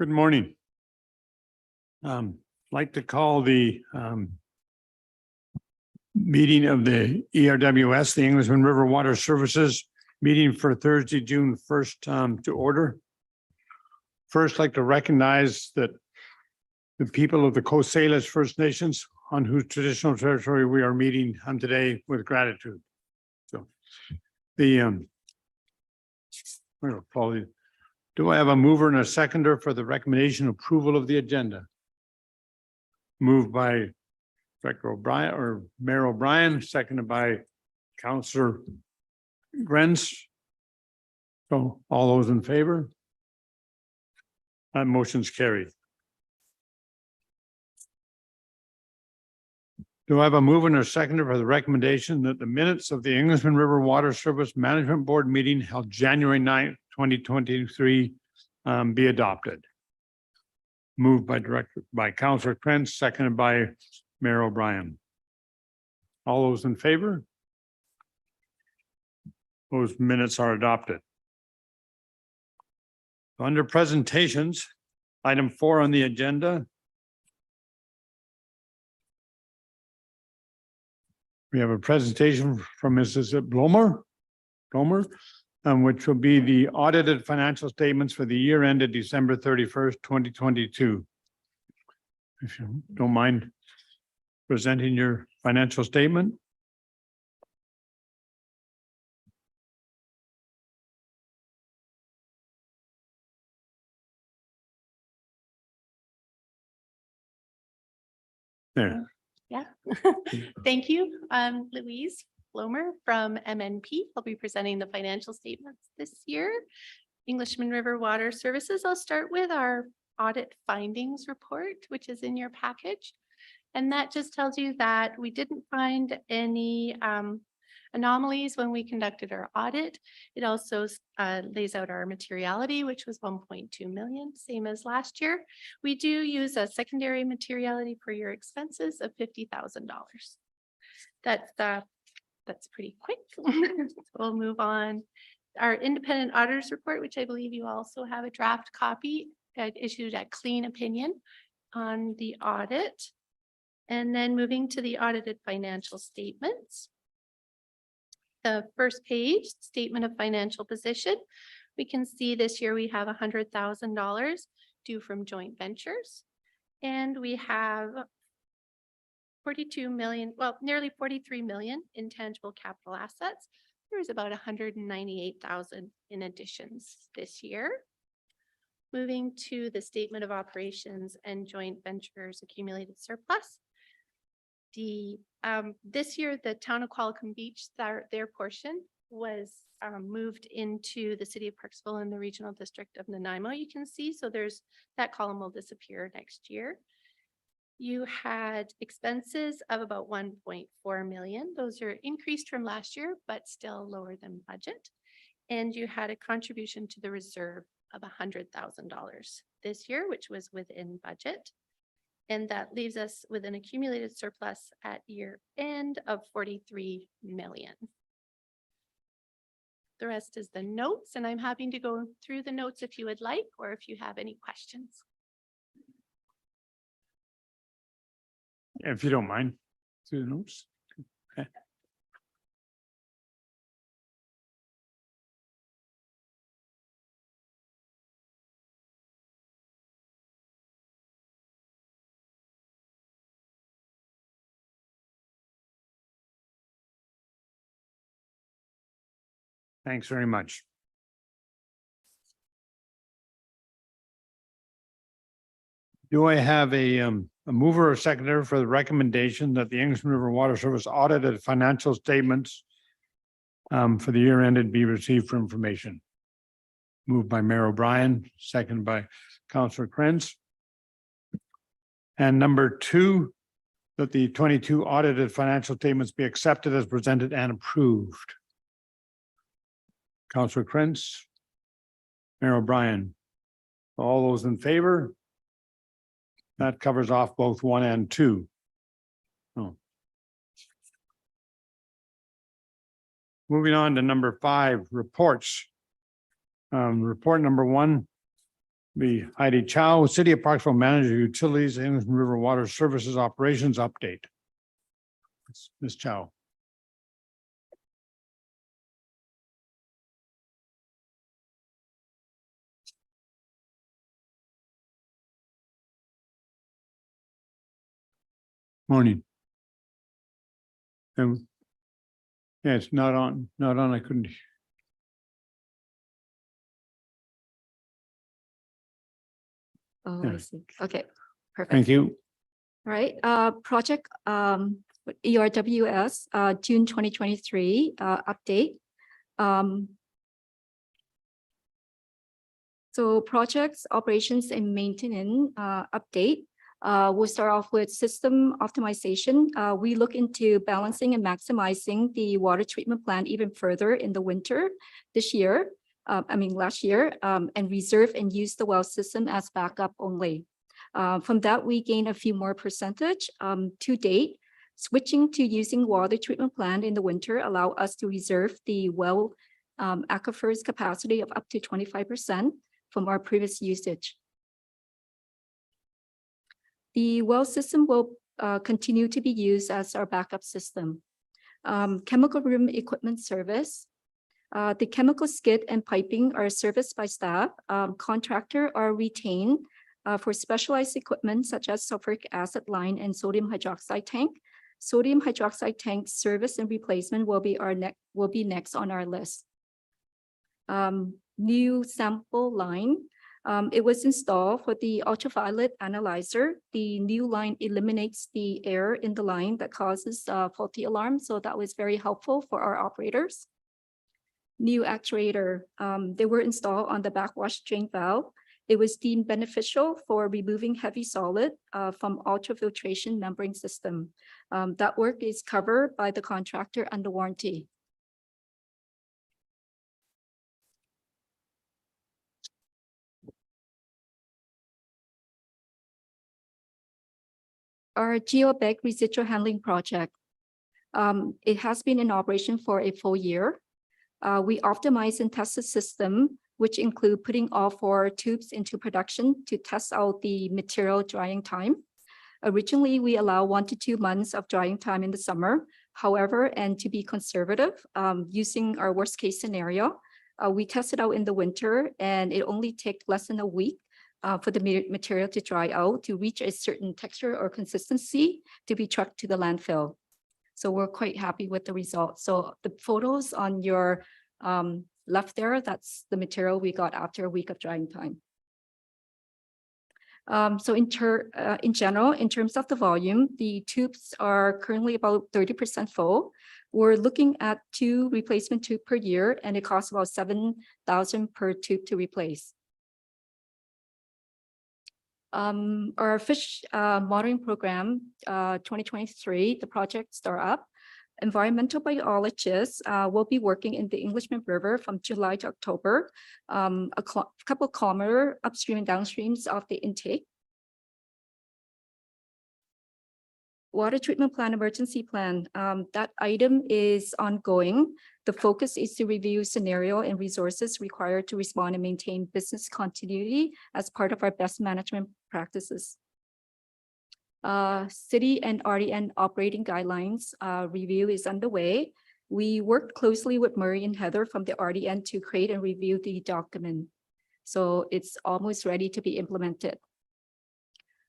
Good morning. Like to call the meeting of the ERWS, the Englishman River Water Services meeting for Thursday, June 1st to order. First, like to recognize that the people of the Coast Salish First Nations on whose traditional territory we are meeting today with gratitude. So do I have a mover and a seconder for the recommendation approval of the agenda? Moved by Director O'Brien or Mayor O'Brien, seconded by Councillor Grenz. So all those in favor? That motion's carried. Do I have a mover and a seconder for the recommendation that the minutes of the Englishman River Water Service Management Board meeting held January 9th, 2023 be adopted? Moved by Councillor Krentz, seconded by Mayor O'Brien. All those in favor? Those minutes are adopted. Under presentations, item 4 on the agenda. We have a presentation from Mrs. Blomer, which will be the audited financial statements for the year ended December 31st, 2022. If you don't mind presenting your financial statement. There. Yeah, thank you. I'm Louise Blomer from MNP. I'll be presenting the financial statements this year. Englishman River Water Services. I'll start with our audit findings report, which is in your package. And that just tells you that we didn't find any anomalies when we conducted our audit. It also lays out our materiality, which was 1.2 million, same as last year. We do use a secondary materiality for your expenses of $50,000. That's pretty quick. We'll move on. Our independent auditors report, which I believe you also have a draft copy, issued a clean opinion on the audit. And then moving to the audited financial statements. The first page, statement of financial position. We can see this year we have $100,000 due from joint ventures. And we have 42 million, well, nearly 43 million in tangible capital assets. There's about 198,000 in additions this year. Moving to the statement of operations and joint ventures accumulated surplus. This year, the town of Qualicum Beach, their portion was moved into the city of Parksville in the regional district of Nanaimo. You can see, so there's that column will disappear next year. You had expenses of about 1.4 million. Those are increased from last year, but still lower than budget. And you had a contribution to the reserve of $100,000 this year, which was within budget. And that leaves us with an accumulated surplus at year end of 43 million. The rest is the notes, and I'm happy to go through the notes if you would like, or if you have any questions. If you don't mind, through the notes. Okay. Thanks very much. Do I have a mover or seconder for the recommendation that the Englishman River Water Service audited financial statements for the year ended be received for information? Moved by Mayor O'Brien, seconded by Councillor Krentz. And number 2, that the 22 audited financial statements be accepted as presented and approved. Councillor Krentz, Mayor O'Brien. All those in favor? That covers off both 1 and 2. Oh. Moving on to number 5, reports. Report number 1 Be Heidi Chow, City of Parksville Manager, Utilities, English River Water Services Operations Update. Ms. Chow. Morning. Yeah, it's not on, I couldn't. Oh, Yeah. I see. Okay, perfect. Thank you. All right, project ERWS, June 2023 update. So projects, operations and maintenance update. We'll start off with system optimization. We look into balancing and maximizing the water treatment plant even further in the winter this year. Last year, and reserve and use the well system as backup only. From that, we gain a few more percentage. To date, switching to using water treatment plant in the winter allow us to reserve the well aquifers capacity of up to 25% from our previous usage. The well system will continue to be used as our backup system. Chemical room equipment service. The chemical skid and piping are serviced by staff. Contractor are retained for specialized equipment such as sulfuric acid line and sodium hydroxide tank. Sodium hydroxide tank service and replacement will be next on our list. New sample line. It was installed for the ultraviolet analyzer. The new line eliminates the air in the line that causes faulty alarm. So that was very helpful for our operators. New actuator. They were installed on the backwash drain valve. It was deemed beneficial for removing heavy solid from ultrafiltration membrane system. That work is covered by the contractor under warranty. Our geobag residual handling project. It has been in operation for a full year. We optimize and test the system, which include putting all 4 tubes into production to test out the material drying time. Originally, we allow 1 to 2 months of drying time in the summer. However, and to be conservative, using our worst case scenario, we tested out in the winter and it only takes less than a week for the material to dry out to reach a certain texture or consistency to be trucked to the landfill. So we're quite happy with the results. So the photos on your left there, that's the material we got after a week of drying time. So in general, in terms of the volume, the tubes are currently about 30% full. We're looking at 2 replacement tubes per year, and it costs about $7,000 per tube to replace. Our fish monitoring program, 2023, the project start up. Environmental biologists will be working in the Englishman River from July to October, a couple kilometers upstream and downstreams of the intake. Water treatment plan, emergency plan, that item is ongoing. The focus is to review scenario and resources required to respond and maintain business continuity as part of our best management practices. City and RDN operating guidelines review is underway. We worked closely with Murray and Heather from the RDN to create and review the document. So it's almost ready to be implemented.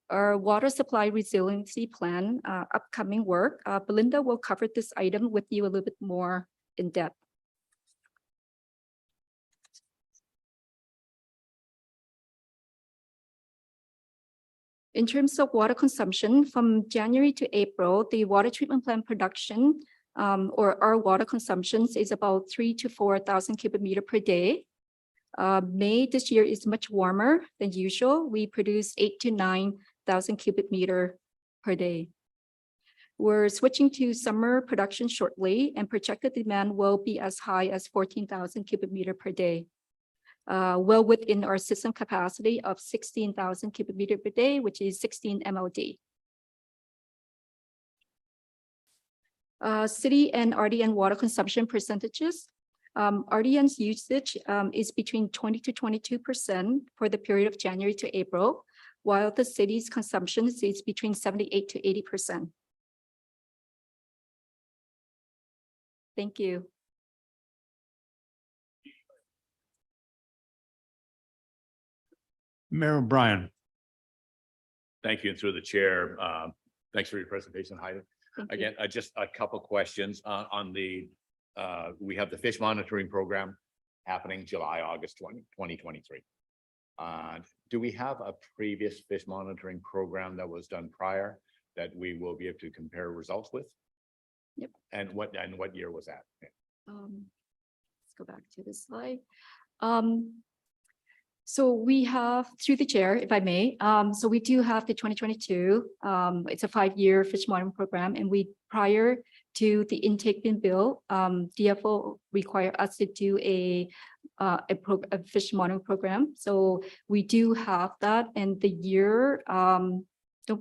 Our water supply resiliency plan, upcoming work, Belinda will cover this item with you a little bit more in depth. In terms of water consumption, from January to April, the water treatment plant production, or our water consumptions, is about 3,000 to 4,000 cubic meter per day. May this year is much warmer than usual. We produce 8,000 to 9,000 cubic meter per day. We're switching to summer production shortly, and projected demand will be as high as 14,000 cubic meter per day. Well within our system capacity of 16,000 cubic meter per day, which is 16 MLD. City and RDN water consumption percentages. RDN's usage is between 20 to 22% for the period of January to April, while the city's consumption is between 78 to 80%. Thank you. Mayor O'Brien. Thank you, and through the chair, thanks for your presentation, Heidi. Thank you. Again, just a couple questions on the, we have the fish monitoring program happening July, August 2023. Do we have a previous fish monitoring program that was done prior that we will be able to compare results with? Yep. And what year was that? Let's go back to this slide. So we have, through the chair, if I may, so we do have the 2022, it's a 5-year fish monitoring program, and we, prior to the intake bin bill, DFO require us to do a fish monitoring program. So we do have that, and the year, don't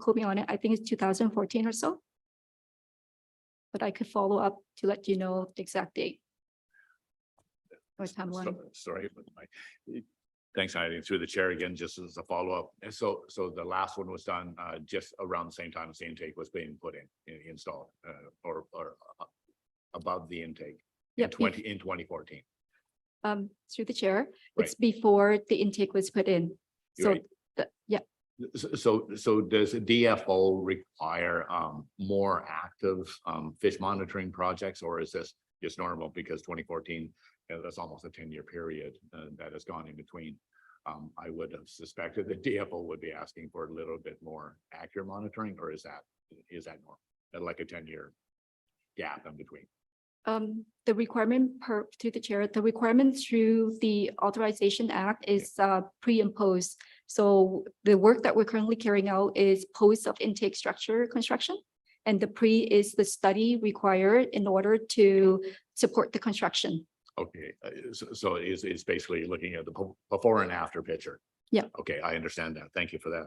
quote me on it, I think it's 2014 or so. But I could follow up to let you know the exact date. Or timeline. Sorry, but thanks, Heidi. Through the chair again, just as a follow-up. And so the last one was done just around the same time as the intake was being put installed or above the intake. Yep. In 2014. Through the chair, Right. it's before the intake was put in. So, Right. yeah, So does the DFO require more active fish monitoring projects, or is this just normal because 2014, that's almost a 10-year period that has gone in between? I would have suspected the DFO would be asking for a little bit more accurate monitoring, or is that normal? Like a 10-year gap in between? the requirement through the chair, the requirement through the Authorization Act is pre and post. So the work that we're currently carrying out is post of intake structure construction. And the pre is the study required in order to support the construction. Okay, so it's basically looking at the before and after picture. Yeah. Okay, I understand that. Thank you for that.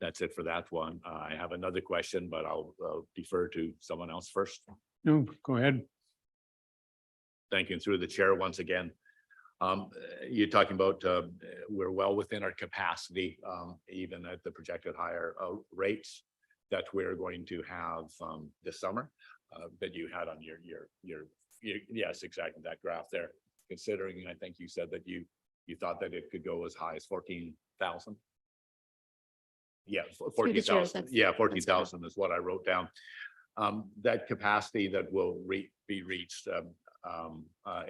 That's it for that one. I have another question, but I'll defer to someone else first. No, go ahead. Thank you. And through the chair once again. You're talking about we're well within our capacity, even at the projected higher rates that we're going to have this summer. That you had on your yes, exactly, that graph there. Considering, I think you said that you thought that it could go as high as 14,000. Yeah, 14,000. Yeah, 14,000 is what I wrote down. That capacity that will be reached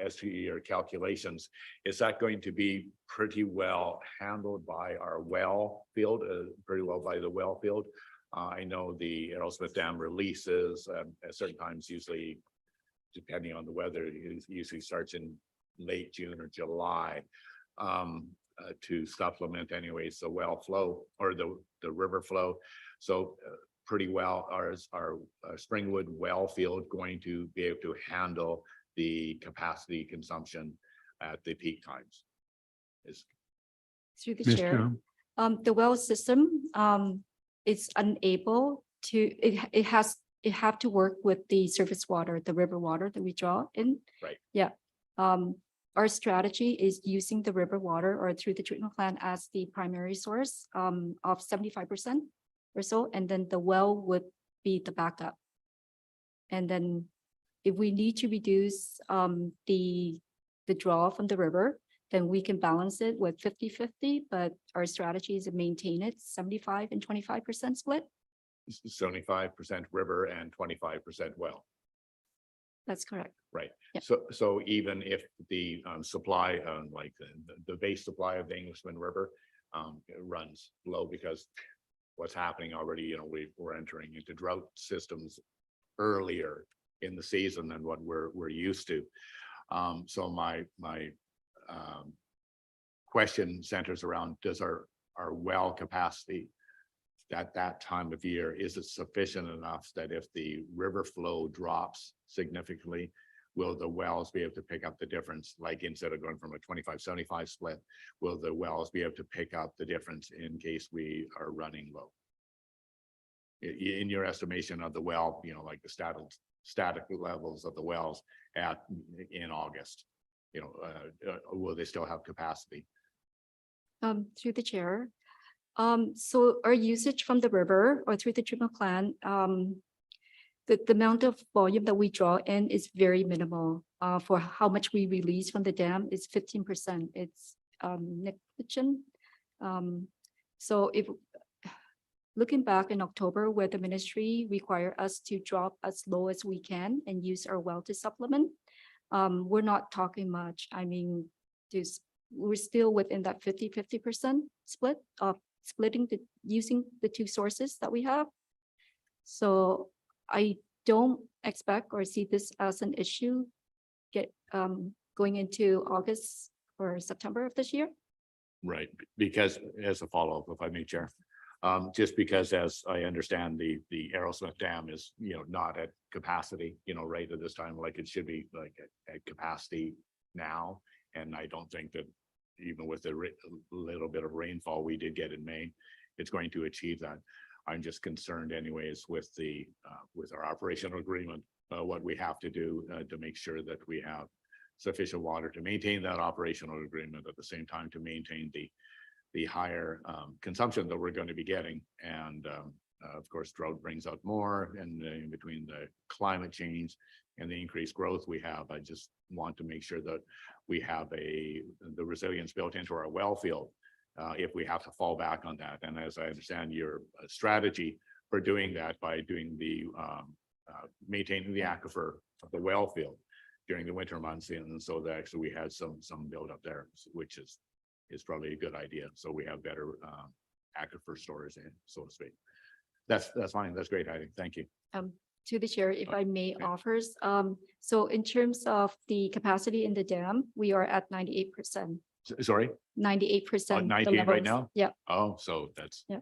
as to your calculations, is that going to be pretty well handled by our well field, pretty well by the well field? I know the Arrowsmith Dam releases at certain times, usually depending on the weather, it usually starts in late June or July to supplement anyways the well flow or the river flow. So pretty well our Springwood well field going to be able to handle the capacity consumption at the peak times. Through the Ms. chair, Jones? the well system is unable to, it have to work with the surface water, the river water that we draw in. Right. Yeah. Our strategy is using the river water or through the treatment plant as the primary source of 75% or so, and then the well would be the backup. And then if we need to reduce the draw from the river, then we can balance it with 50-50, but our strategy is to maintain it 75 and 25% split. 75% river and 25% well. That's correct. Right. Yeah. So even if the supply, like the base supply of the Englishman River runs low, because what's happening already, you know, we're entering into drought systems earlier in the season than what we're used to. So my question centers around, does our well capacity at that time of year, is it sufficient enough that if the river flow drops significantly, will the wells be able to pick up the difference? Like instead of going from a 25-75 split, will the wells be able to pick up the difference in case we are running low? In your estimation of the well, you know, like the static levels of the wells in August? Will they still have capacity? Through the chair. So our usage from the river or through the treatment plant, the amount of volume that we draw in is very minimal. For how much we release from the dam is 15%. It's negligible. So if looking back in October, where the ministry require us to drop as low as we can and use our well to supplement, we're not talking much. I mean, we're still within that 50% split of using the two sources that we have. So I don't expect or see this as an issue going into August or September of this year. Right, because as a follow-up, if I may, Chair, just because as I understand the Arrowsmith Dam is, not at capacity, right at this time, like it should be like at capacity now. And I don't think that even with the little bit of rainfall we did get in May, it's going to achieve that. I'm just concerned anyways with with our operational agreement, what we have to do to make sure that we have sufficient water to maintain that operational agreement, at the same time to maintain the higher consumption that we're going to be getting. And of course, drought brings out more, and in between the climate change and the increased growth we have, I just want to make sure that we have the resilience built into our well field if we have to fall back on that. And as I understand your strategy for doing that by doing the maintaining the aquifer of the well field during the winter months, and so that actually we had some build up there, which is probably a good idea. So we have better aquifer storage, so to speak. That's fine. That's great, Heidi. Thank you. To the chair, if I may offers, so in terms of the capacity in the dam, we are at 98%. Sorry? 98%. 98 right now? Yeah. Oh, so that's. Yeah.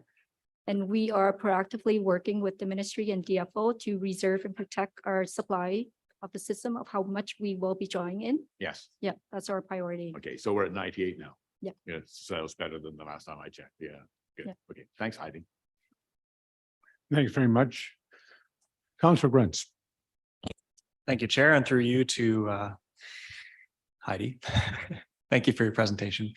And we are proactively working with the ministry and DFO to reserve and protect our supply of the system of how much we will be drawing in. Yes. Yeah, that's our priority. Okay, so we're at 98 now. Yeah. Yeah, so it's better than the last time I checked. Yeah, good. Yeah. Okay, thanks, Heidi. Thanks very much. Councilor Grunts. Thank you, Chair, and through you to Heidi. Thank you for your presentation.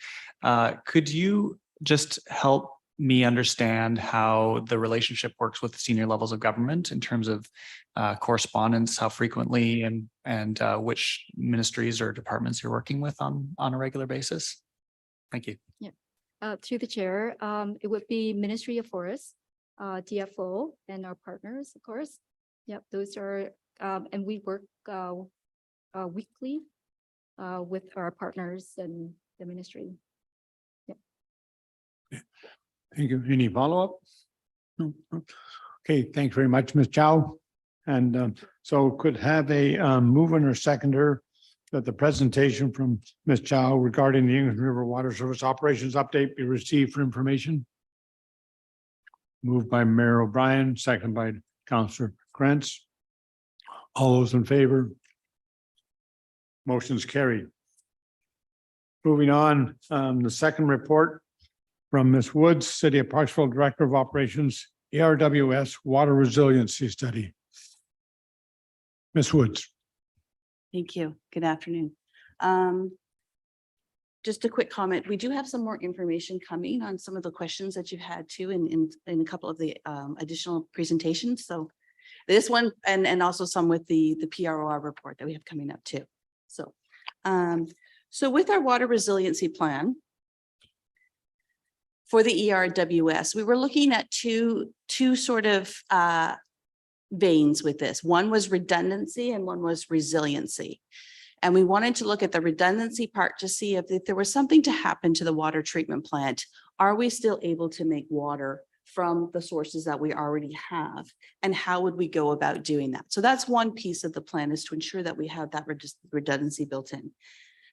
Could you just help me understand how the relationship works with the senior levels of government in terms of correspondence, how frequently, and which ministries or departments you're working with on a regular basis? Thank you. Yeah. Through the chair, it would be Ministry of Forests, DFO, and our partners, of course. Yep, those are, and we work weekly with our partners and the ministry. Yep. Thank you. Any follow-up? No. Okay, thanks very much, Ms. Chow. And so could have a mover or seconder that the presentation from Ms. Chow regarding the English River Water Service operations update be received for information. Moved by Mayor O'Brien, second by Councillor Krantz. All those in favor? Motion's carried. Moving on, the second report from Ms. Woods, City of Parksville Director of Operations, ERWS Water Resiliency Study. Ms. Woods. Thank you. Good afternoon. Just a quick comment. We do have some more information coming on some of the questions that you've had too in a couple of the additional presentations. So this one and also some with the PROR report that we have coming up too. So, so with our water resiliency plan for the ERWS, we were looking at two sort of veins with this. One was redundancy and one was resiliency. And we wanted to look at the redundancy part to see if there was something to happen to the water treatment plant. Are we still able to make water from the sources that we already have? And how would we go about doing that? So that's one piece of the plan, is to ensure that we have that redundancy built in.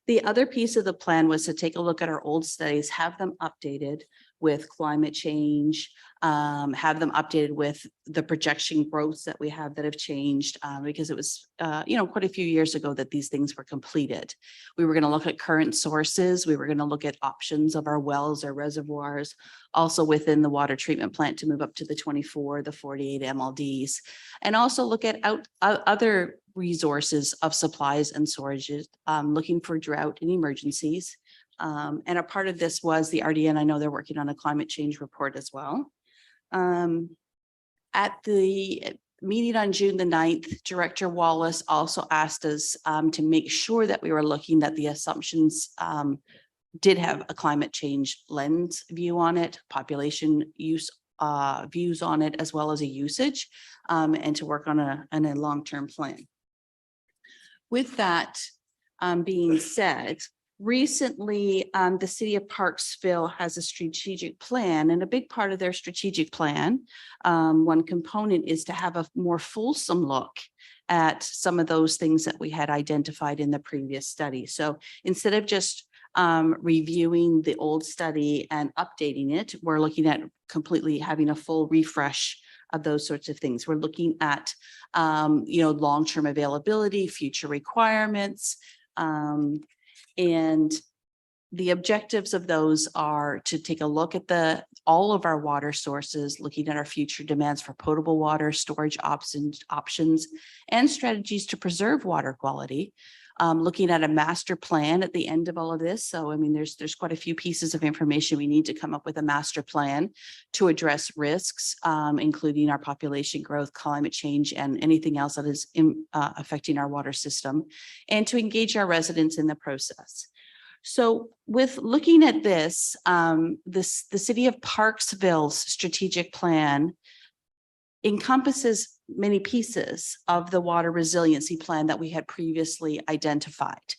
The other piece of the plan was to take a look at our old studies, have them updated with climate change, have them updated with the projection growths that we have that have changed, because it was, quite a few years ago that these things were completed. We were going to look at current sources. We were going to look at options of our wells, our reservoirs, also within the water treatment plant to move up to the 24, the 48 MLDs, and also look at other resources of supplies and storages, looking for drought and emergencies. And a part of this was the RDN. I know they're working on a climate change report as well. At the meeting on June the 9th, Director Wallace also asked us to make sure that we were looking that the assumptions did have a climate change lens view on it, population use views on it, as well as a usage, and to work on a long-term plan. With that being said, recently, the city of Parksville has a strategic plan, and a big part of their strategic plan, one component is to have a more fulsome look at some of those things that we had identified in the previous study. So instead of just reviewing the old study and updating it, we're looking at completely having a full refresh of those sorts of things. We're looking at, long-term availability, future requirements, and the objectives of those are to take a look at all of our water sources, looking at our future demands for potable water, storage options, and strategies to preserve water quality. Looking at a master plan at the end of all of this. So, I mean, there's quite a few pieces of information. We need to come up with a master plan to address risks, including our population growth, climate change, and anything else that is affecting our water system, and to engage our residents in the process. So with looking at this, the city of Parksville's strategic plan encompasses many pieces of the water resiliency plan that we had previously identified.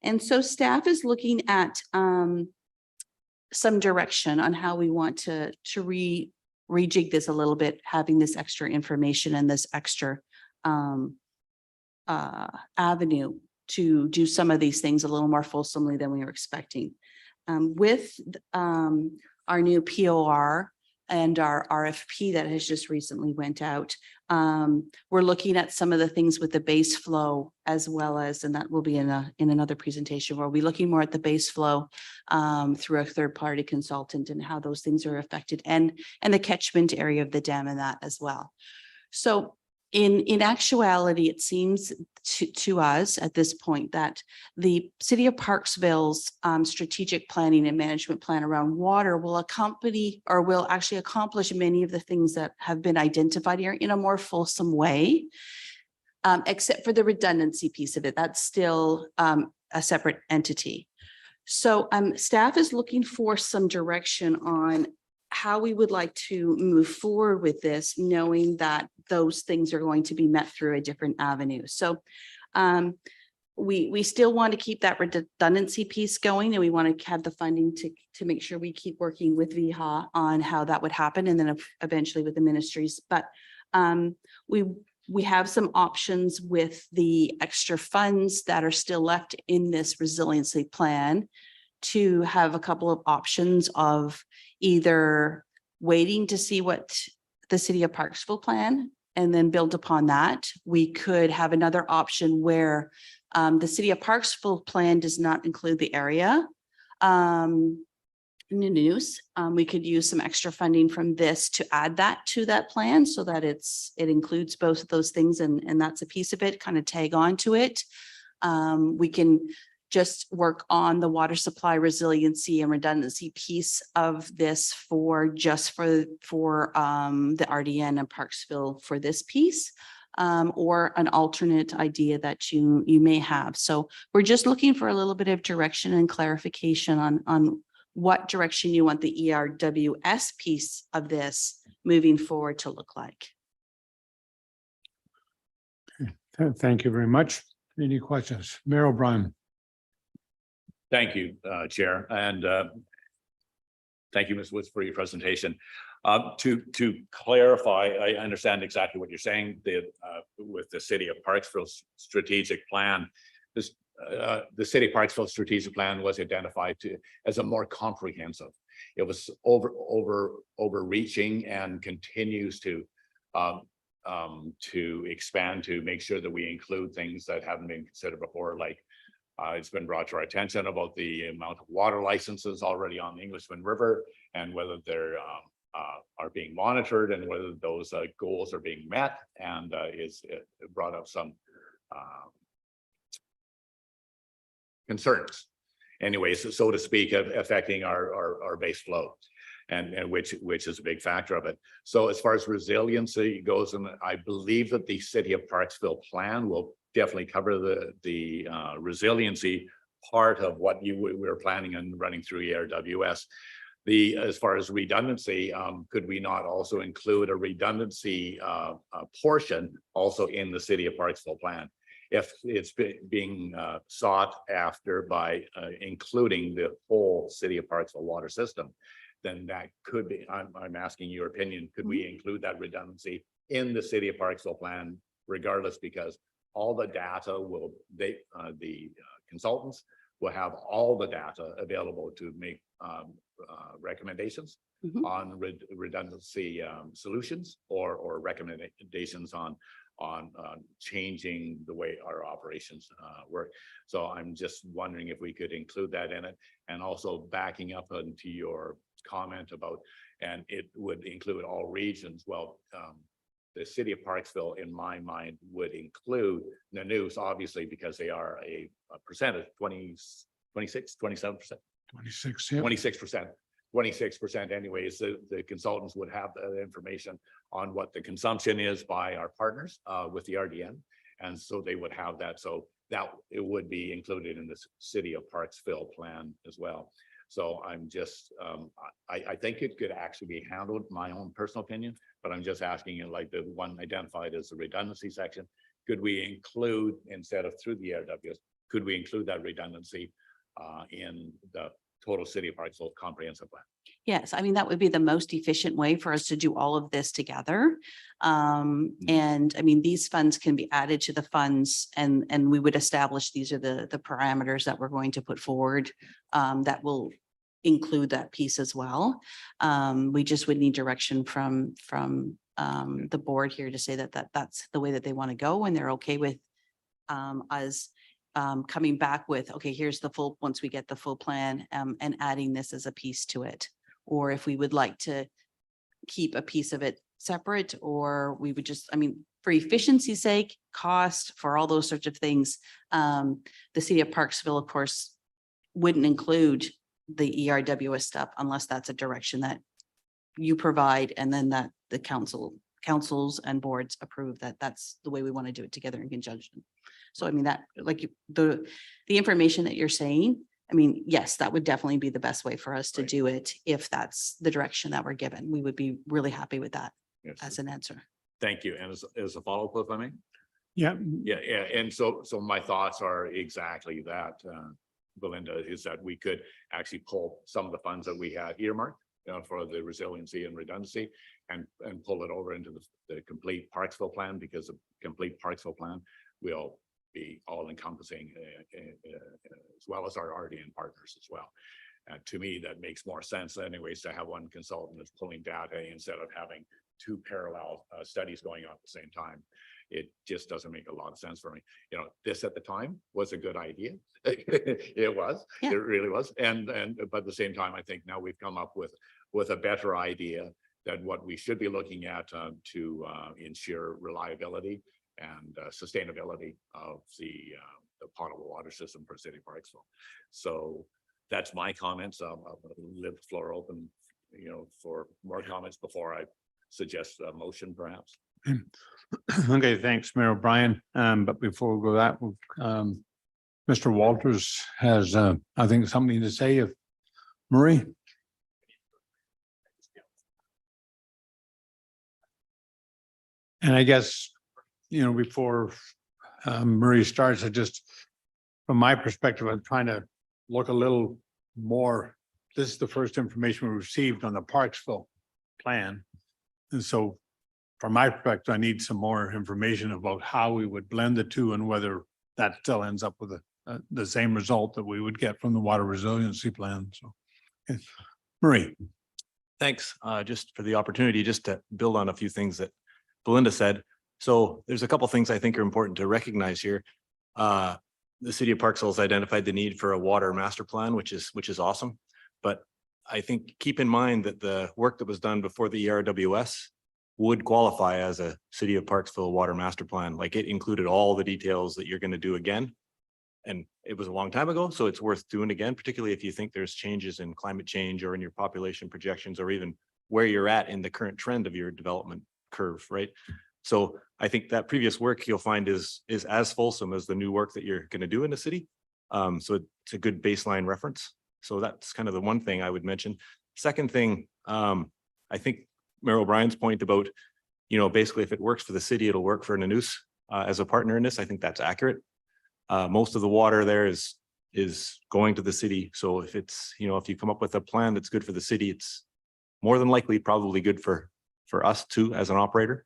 And so staff is looking at some direction on how we want to rejig this a little bit, having this extra information and this extra avenue to do some of these things a little more fulsomely than we were expecting. With our new POR and our RFP that has just recently went out, we're looking at some of the things with the base flow, as well as, and that will be in another presentation, where we'll be looking more at the base flow through a third-party consultant and how those things are affected, and the catchment area of the dam and that as well. So in actuality, it seems to us at this point that the city of Parksville's strategic planning and management plan around water will accompany, or will actually accomplish, many of the things that have been identified here in a more fulsome way, except for the redundancy piece of it. That's still a separate entity. So staff is looking for some direction on how we would like to move forward with this, knowing that those things are going to be met through a different avenue. So we still want to keep that redundancy piece going, and we want to have the funding to make sure we keep working with VHA on how that would happen, and then eventually with the ministries. But we have some options with the extra funds that are still left in this resiliency plan, to have a couple of options of either waiting to see what the city of Parksville plan and then build upon that. We could have another option where the city of Parksville plan does not include the area news. We could use some extra funding from this to add that to that plan, so that it includes both of those things, and that's a piece of it, kind of tag on to it. We can just work on the water supply resiliency and redundancy piece of this for the RDN and Parksville for this piece, or an alternate idea that you may have. So we're just looking for a little bit of direction and clarification on what direction you want the ERWS piece of this moving forward to look like. Thank you very much. Any questions? Mayor O'Brien. Thank you, Chair, and thank you, Ms. Woods, for your presentation. To clarify, I understand exactly what you're saying. With the city of Parksville's strategic plan, this the city of Parksville strategic plan was identified as a more comprehensive. It was overreaching and continues to expand to make sure that we include things that haven't been considered before, like it's been brought to our attention about the amount of water licenses already on the Englishman River and whether they're are being monitored and whether those goals are being met, and it brought up some concerns, anyways, so to speak, of affecting our base flow, and which is a big factor of it. So as far as resiliency goes, and I believe that the city of Parksville plan will definitely cover the resiliency part of what we're planning on running through ERWS. As far as redundancy, could we not also include a redundancy portion also in the city of Parksville plan? If it's being sought after by including the whole city of Parksville water system, then that could be, I'm asking your opinion, could we include that redundancy in the city of Parksville plan regardless, because all the data the consultants will have all the data available to make recommendations on redundancy solutions or recommendations on changing the way our operations work. So I'm just wondering if we could include that in it, and also backing up into your comment about, and it would include all regions. Well, the city of Parksville, in my mind, would include Nanoose, obviously, because they are a percentage, 26, 27%. 26, yeah. 26% anyways. The consultants would have the information on what the consumption is by our partners with the RDN. And so they would have that. So that it would be included in the city of Parksville plan as well. So I'm just, I think it could actually be handled, my own personal opinion, but I'm just asking you, like the one identified as the redundancy section, could we include, instead of through the ERWS, could we include that redundancy in the total city of Parksville comprehensive plan? Yes, I mean, that would be the most efficient way for us to do all of this together. And I mean, these funds can be added to the funds, and we would establish these are the parameters that we're going to put forward that will include that piece as well. We just would need direction from the board here to say that's the way that they want to go, and they're okay with us coming back with, okay, here's the full, once we get the full plan, and adding this as a piece to it. Or if we would like to keep a piece of it separate, or we would just, I mean, for efficiency's sake, cost, for all those sorts of things, the city of Parksville, of course, wouldn't include the ERWS stuff unless that's a direction that you provide, and then that the councils and boards approve that that's the way we want to do it together in conjunction. So I mean, that, like, the information that you're saying, I mean, yes, that would definitely be the best way for us to do it. If that's the direction that we're given, we would be really happy with that as an answer. Thank you. And as a follow-up, if I may? Yeah. Yeah. And so my thoughts are exactly that, Belinda, is that we could actually pull some of the funds that we had earmarked for the resiliency and redundancy and pull it over into the complete Parksville plan, because the complete Parksville plan will be all encompassing as well as our RDN partners as well. To me, that makes more sense anyways, to have one consultant that's pulling data instead of having two parallel studies going on at the same time. It just doesn't make a lot of sense for me. You know, this at the time was a good idea. It was, Yeah. It really was. But at the same time, I think now we've come up with a better idea that what we should be looking at to ensure reliability and sustainability of the potable water system for City of Parksville. So that's my comments. I'll leave the floor open, for more comments before I suggest a motion, perhaps. Okay, thanks, Mayor O'Brien. But before we go that, Mr. Walters has, I think, something to say. If Murray. And I guess, before Murray starts, from my perspective, I'm trying to look a little more. This is the first information we received on the Parksville plan. And so from my perspective, I need some more information about how we would blend the two and whether that still ends up with the same result that we would get from the water resiliency plan. So, okay. Marie. Thanks, just for the opportunity, just to build on a few things that Belinda said. So there's a couple things I think are important to recognize here. The city of Parksville has identified the need for a water master plan, which is awesome. But I think keep in mind that the work that was done before the ERWS would qualify as a city of Parksville water master plan. Like it included all the details that you're going to do again. And it was a long time ago, so it's worth doing again, particularly if you think there's changes in climate change or in your population projections, or even where you're at in the current trend of your development curve, right? So I think that previous work you'll find is as fulsome as the new work that you're going to do in the city. So it's a good baseline reference. So that's kind of the one thing I would mention. Second thing, I think Mayor O'Brien's point about, basically if it works for the city, it'll work for Nanus as a partner in this. I think that's accurate. Most of the water there is going to the city. So if it's, if you come up with a plan that's good for the city, it's more than likely probably good for us too as an operator.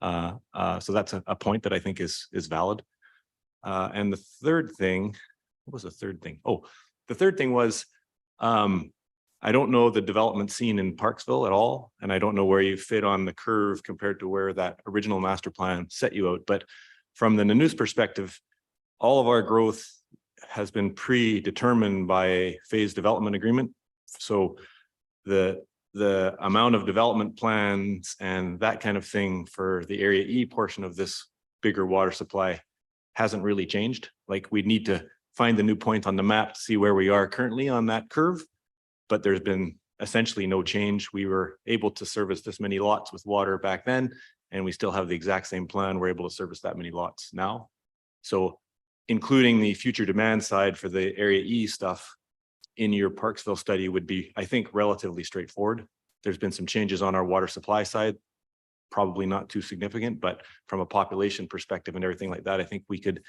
So that's a point that I think is valid. And the third thing, what was the third thing? Oh, the third thing was, I don't know the development scene in Parksville at all. And I don't know where you fit on the curve compared to where that original master plan set you out. But from the Nanus perspective, all of our growth has been predetermined by a phase development agreement. So the amount of development plans and that kind of thing for the Area E portion of this bigger water supply hasn't really changed. Like we need to find the new point on the map to see where we are currently on that curve, but there's been essentially no change. We were able to service this many lots with water back then, and we still have the exact same plan. We're able to service that many lots now. So including the future demand side for the Area E stuff in your Parksville study would be, I think, relatively straightforward. There's been some changes on our water supply side, probably not too significant, but from a population perspective and everything like that, I think we could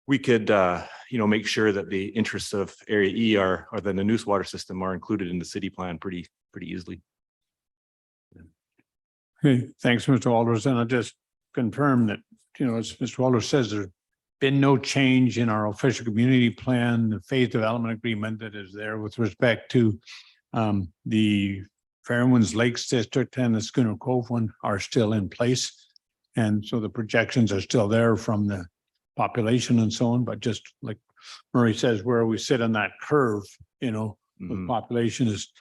make sure that the interests of Area E or the Nanus water system are included in the city plan pretty easily. Okay, thanks, Mr. Walters. And I just confirm that, as Mr. Walters says, there's been no change in our official community plan, the phase development agreement that is there with respect to the Fairwinds Lakes District and the Schooner Cove one are still in place. And so the projections are still there from the population and so on, but just like Murray says, where we sit on that curve, with population is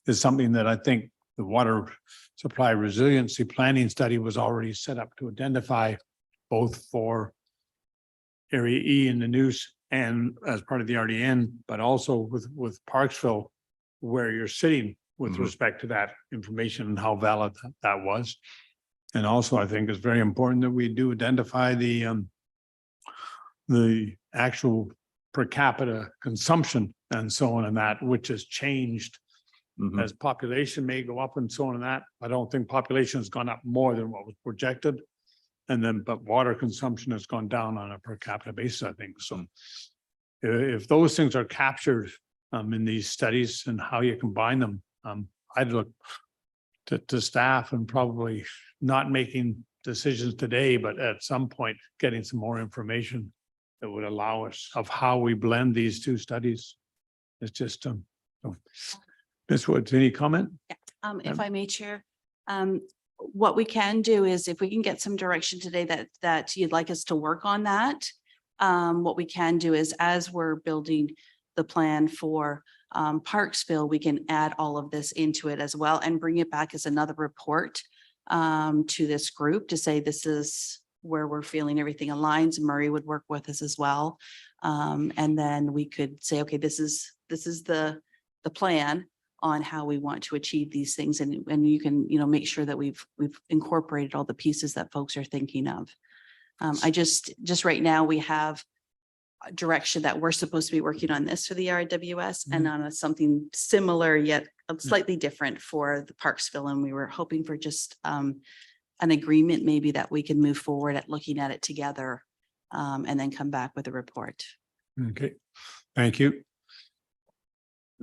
something that I think the water supply resiliency planning study was already set up to identify both for Area E and the Nanus and as part of the RDN, but also with Parksville, where you're sitting with respect to that information and how valid that was. And also, I think it's very important that we do identify the actual per capita consumption and so on and that, which has changed as population may go up and so on and that. I don't think population has gone up more than what was projected. But water consumption has gone down on a per capita basis, I think. So if those things are captured in these studies and how you combine them, I'd look to staff and probably not making decisions today, but at some point getting some more information that would allow us of how we blend these two studies. It's just, Ms. Woods, any comment? If I may, Chair, what we can do is if we can get some direction today that you'd like us to work on that, what we can do is as we're building the plan for Parksville, we can add all of this into it as well and bring it back as another report to this group to say this is where we're feeling everything aligns. Murray would work with us as well. And then we could say, okay, this is the plan on how we want to achieve these things. And you can, make sure that we've incorporated all the pieces that folks are thinking of. I just right now we have a direction that we're supposed to be working on this for the ERWS and on something similar yet slightly different for the Parksville. And we were hoping for just an agreement maybe that we can move forward at looking at it together and then come back with a report. Okay, thank you.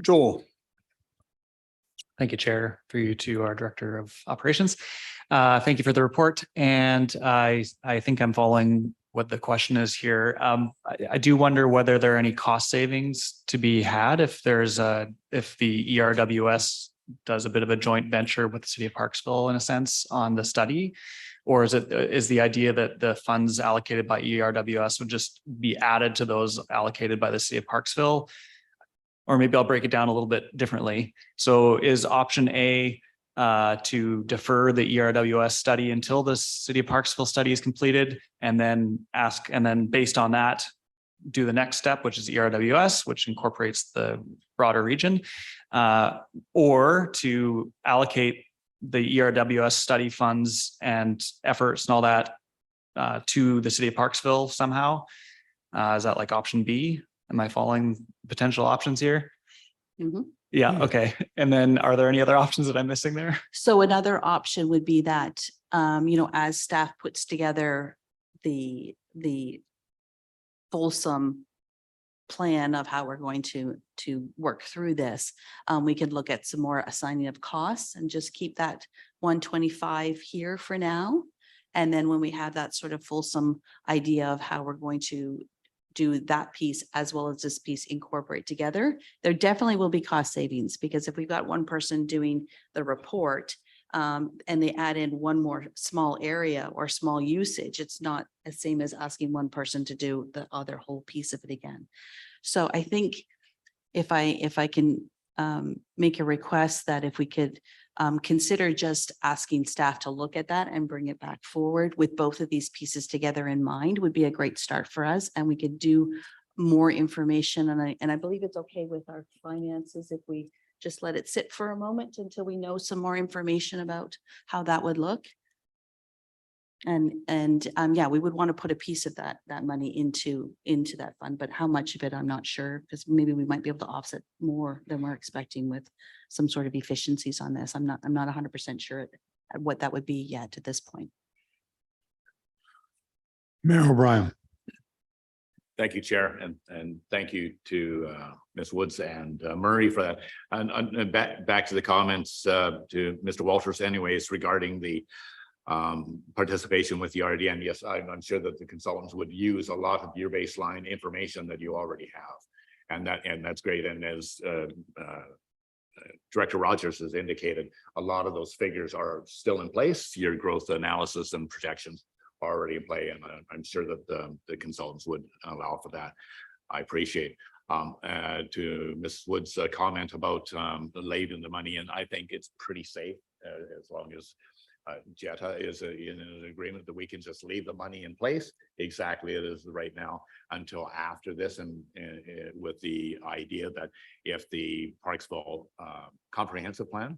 Joel. Thank you, Chair, through you to our Director of Operations. Thank you for the report. And I think I'm following what the question is here. I do wonder whether there are any cost savings to be had if if the ERWS does a bit of a joint venture with the city of Parksville in a sense on the study? Or is the idea that the funds allocated by ERWS would just be added to those allocated by the city of Parksville? Or maybe I'll break it down a little bit differently. So is option A to defer the ERWS study until the city of Parksville study is completed and then based on that, do the next step, which is ERWS, which incorporates the broader region, or to allocate the ERWS study funds and efforts and all that to the city of Parksville somehow? Is that like option B? Am I following potential options here? Mhm. Yeah, okay. And then are there any other options that I'm missing there? So another option would be that, as staff puts together the fulsome plan of how we're going to work through this, we could look at some more assigning of costs and just keep that 125 here for now. And then when we have that sort of fulsome idea of how we're going to do that piece as well as this piece incorporate together, there definitely will be cost savings, because if we've got one person doing the report and they add in one more small area or small usage, it's not the same as asking one person to do the other whole piece of it again. So I think if I can make a request that if we could consider just asking staff to look at that and bring it back forward with both of these pieces together in mind would be a great start for us. And we could do more information. And I believe it's okay with our finances if we just let it sit for a moment until we know some more information about how that would look. And yeah, we would want to put a piece of that money into that fund, but how much of it, I'm not sure, because maybe we might be able to offset more than we're expecting with some sort of efficiencies on this. I'm not 100% sure at what that would be yet at this point. Mayor O'Brien. Thank you, Chair, and thank you to Ms. Woods and Murray for that. And back to the comments to Mr. Walters anyways regarding the participation with the RDN. Yes, I'm sure that the consultants would use a lot of your baseline information that you already have. And that's great. And as Director Rogers has indicated, a lot of those figures are still in place. Your growth analysis and projections are already in play. And I'm sure that the consultants would allow for that. I appreciate to Ms. Wood's comment about leaving the money in. I think it's pretty safe as long as Jetta is in an agreement that we can just leave the money in place exactly it is right now until after this, and with the idea that if the Parksville comprehensive plan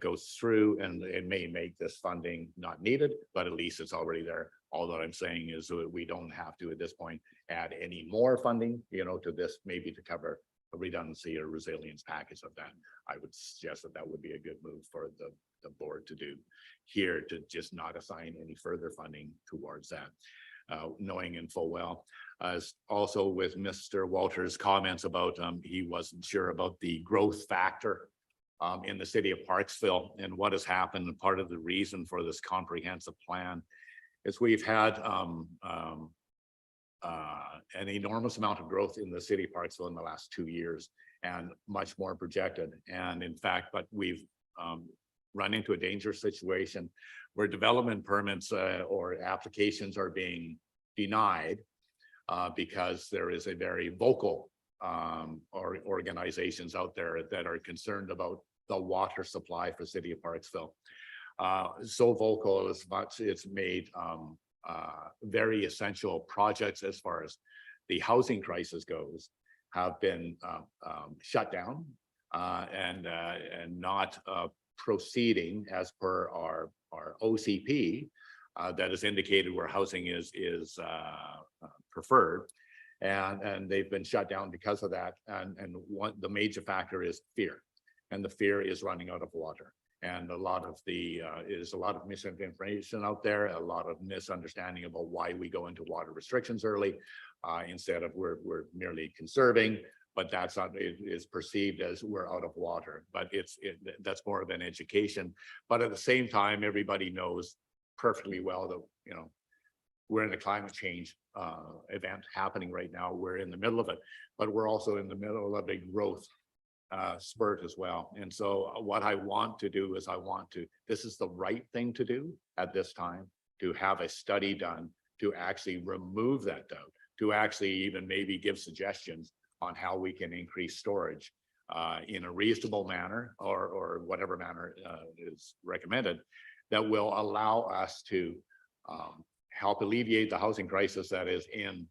goes through, and it may make this funding not needed, but at least it's already there. All that I'm saying is that we don't have to at this point add any more funding, to this, maybe to cover a redundancy or resilience package of that. I would suggest that would be a good move for the board to do here, to just not assign any further funding towards that, knowing in full well. As also with Mr. Walters' comments about he wasn't sure about the growth factor in the city of Parksville and what has happened. And part of the reason for this comprehensive plan is we've had an enormous amount of growth in the city of Parksville in the last 2 years, and much more projected. And in fact, but we've run into a dangerous situation where development permits or applications are being denied because there is a very vocal organizations out there that are concerned about the water supply for city of Parksville. So vocal as much it's made very essential projects as far as the housing crisis goes have been shut down and not proceeding as per our OCP that is indicated where housing is preferred, and they've been shut down because of that. And the major factor is fear, and the fear is running out of water. And a lot of misinformation out there, a lot of misunderstanding about why we go into water restrictions early instead of we're merely conserving. But that's not, it is perceived as we're out of water, but that's more of an education. But at the same time, everybody knows perfectly well that, we're in a climate change event happening right now. We're in the middle of it, but we're also in the middle of a growth spurt as well. And so what I want to do is this is the right thing to do at this time, to have a study done to actually remove that doubt, to actually even maybe give suggestions on how we can increase storage in a reasonable manner or whatever manner is recommended that will allow us to help alleviate the housing crisis that is in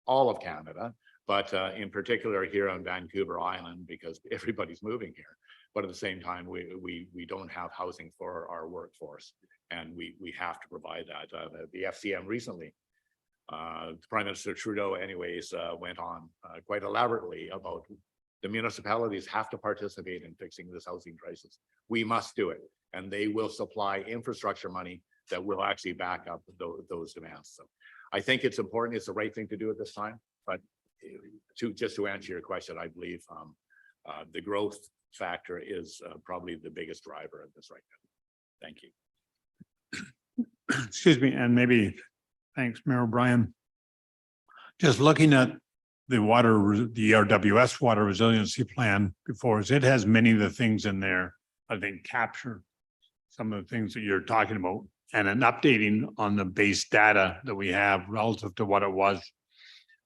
all of Canada, but in particular here on Vancouver Island, because everybody's moving here. But at the same time, we don't have housing for our workforce, and we have to provide that. The FCM recently, Prime Minister Trudeau anyways, went on quite elaborately about the municipalities have to participate in fixing this housing crisis. We must do it, and they will supply infrastructure money that will actually back up those demands. So I think it's important. It's the right thing to do at this time. But just to answer your question, I believe the growth factor is probably the biggest driver of this right now. Thank you. Excuse me, and maybe, thanks, Mayor O'Brien. Just looking at the ERWS water resiliency plan before us, it has many of the things in there, I think, capture some of the things that you're talking about, and an updating on the base data that we have relative to what it was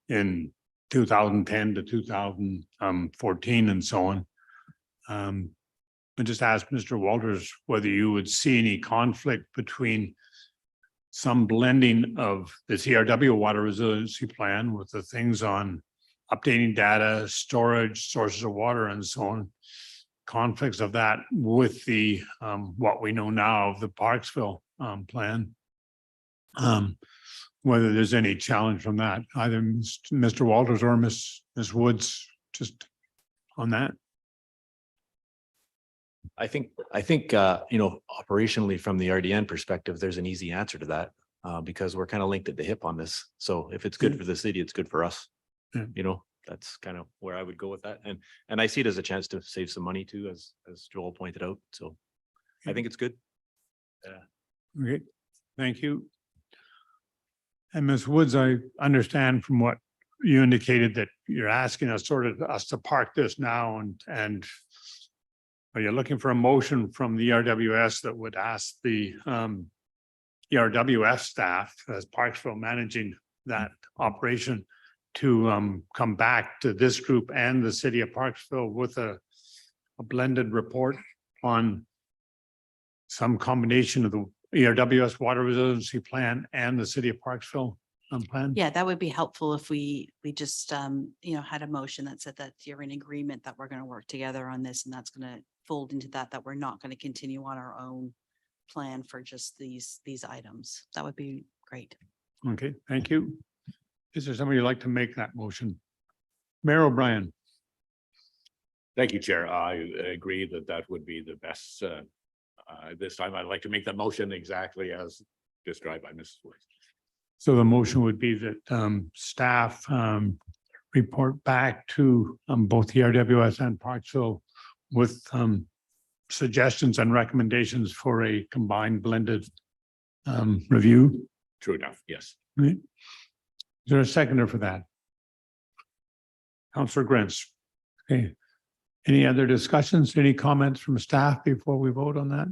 in 2010 to 2014 and so on. I just asked Mr. Walters whether you would see any conflict between some blending of the CRW water resiliency plan with the things on updating data, storage, sources of water, and so on. Conflicts of that with the what we know now of the Parksville plan. Whether there's any challenge from that, either Mr. Walters or Ms. Woods, just on that. I think, operationally from the RDN perspective, there's an easy answer to that because we're kind of linked at the hip on this. So if it's good for the city, it's good for us. Yeah. That's kind of where I would go with that. And I see it as a chance to save some money too, as Joel pointed out. So I think it's good. Yeah. Okay, thank you. And Ms. Woods, I understand from what you indicated that you're asking us to park this now and are you looking for a motion from the ERWS that would ask the ERWS staff as Parksville managing that operation to come back to this group and the city of Parksville with a blended report on some combination of the ERWS water resiliency plan and the city of Parksville plan? Yeah, that would be helpful if we just, had a motion that said that you're in agreement that we're going to work together on this, and that's going to fold into that we're not going to continue on our own plan for just these items. That would be great. Okay, thank you. Is there somebody who'd like to make that motion? Mayor O'Brien. Thank you, Chair. I agree that would be the best. This time, I'd like to make the motion exactly as described by Mrs. Woods. So the motion would be that staff report back to both the ERWS and Parksville with suggestions and recommendations for a combined blended review. True enough, yes. Right. Is there a seconder for that? Councillor Grins. Okay. Any other discussions, any comments from staff before we vote on that?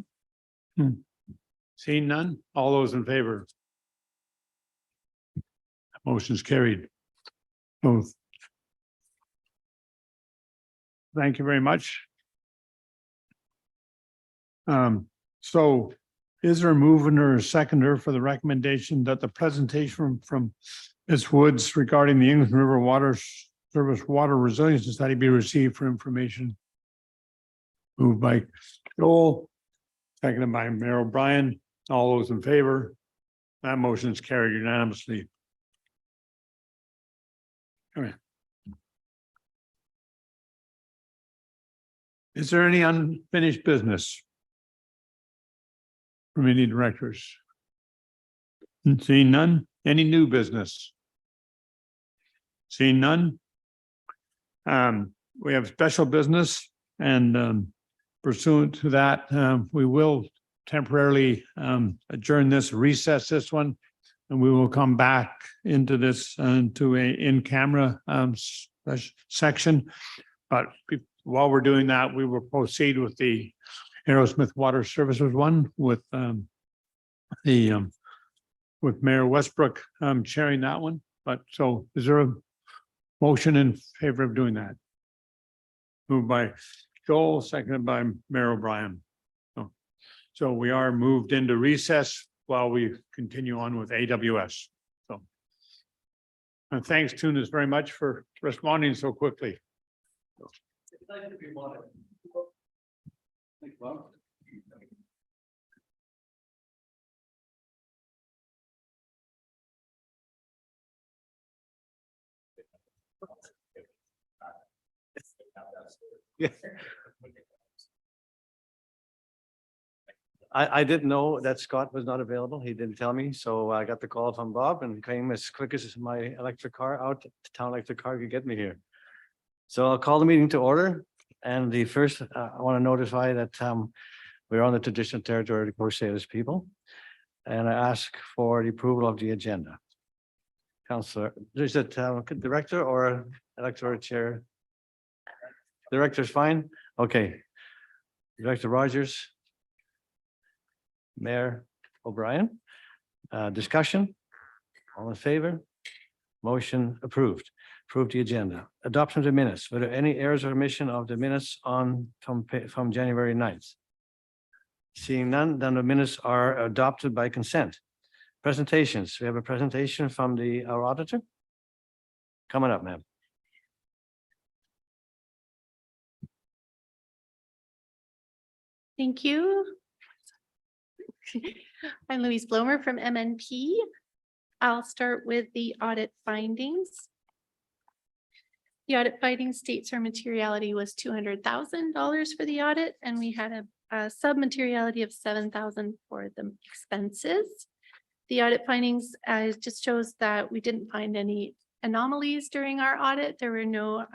Seeing none, all those in favor? Motion's carried. Both. Thank you very much. So is there a mover or a seconder for the recommendation that the presentation from Ms. Woods regarding the English River Water Service water resiliency study be received for information? Moved by Joel, seconded by Mayor O'Brien. All those in favor? That motion is carried unanimously. Come here. Is there any unfinished business from any directors? Seeing none, any new business? Seeing none. We have special business, and pursuant to that, we will temporarily adjourn this, recess this one. And we will come back into this, to a in-camera section. But while we're doing that, we will proceed with the Arrowsmith Water Services one with with Mayor Westbrook chairing that one. But so is there a motion in favor of doing that? Moved by Joel, seconded by Mayor O'Brien. So we are moved into recess while we continue on with AWS. So. And thanks, Tunis, very much for responding so quickly. Yeah. I didn't know that Scott was not available. He didn't tell me. So I got the call from Bob and came as quick as my electric car out, town electric car could get me here. So I'll call the meeting to order. And the first, I want to notify that we're on the traditional territory of the Coast Salish people. And I ask for the approval of the agenda. Councillor, is it director or electoral chair? Director's fine? Okay. Director Rogers. Mayor O'Brien. Discussion? All in favor? Motion approved. Approve the agenda. Adoption of the minutes. Were there any errors or omission of the minutes from January 9th? Seeing none, then the minutes are adopted by consent. Presentations. We have a presentation from our auditor. Coming up, ma'am. Thank you. I'm Louise Blomer from MNP. I'll start with the audit findings. The audit findings states our materiality was $200,000 for the audit, and we had a sub-materiality of $7,000 for the expenses. The audit findings just shows that we didn't find any anomalies during our audit. There were no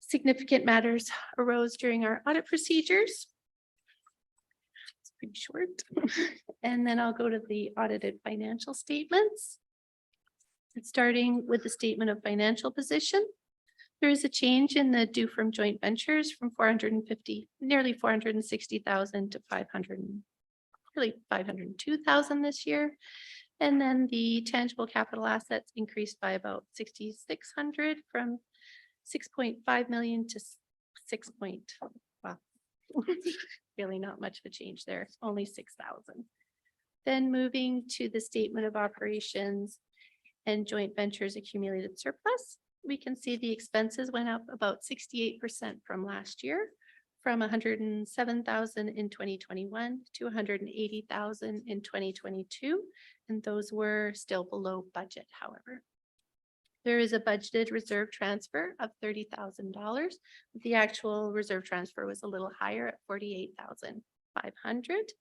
significant matters arose during our audit procedures. It's pretty short. And then I'll go to the audited financial statements. Starting with the statement of financial position. There is a change in the due from joint ventures from nearly 460,000 to 502,000 this year. And then the tangible capital assets increased by about 6,600 from 6.5 million to 6. Wow. Really not much of a change there, only 6,000. Then moving to the statement of operations and joint ventures accumulated surplus, we can see the expenses went up about 68% from last year, from 107,000 in 2021 to 180,000 in 2022. And those were still below budget, however. There is a budgeted reserve transfer of $30,000. The actual reserve transfer was a little higher at 48,500.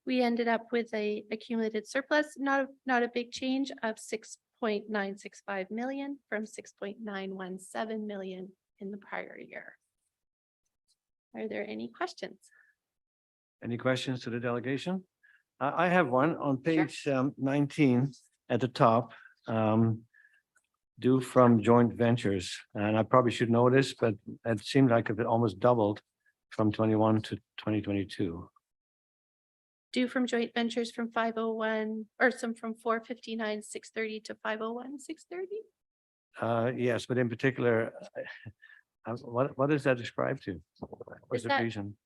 We ended up with a accumulated surplus, not a big change, of 6.965 million from 6.917 million in the prior year. Are there any questions? Any questions to the delegation? I have one on page 19 at the top. Due from joint ventures, and I probably should know this, but it seemed like it almost doubled from 21 to 2022. Due from joint ventures from 501 or some from 459 630 to 501 630. Yes, but in particular, what does that describe to? What's Is the that- reason?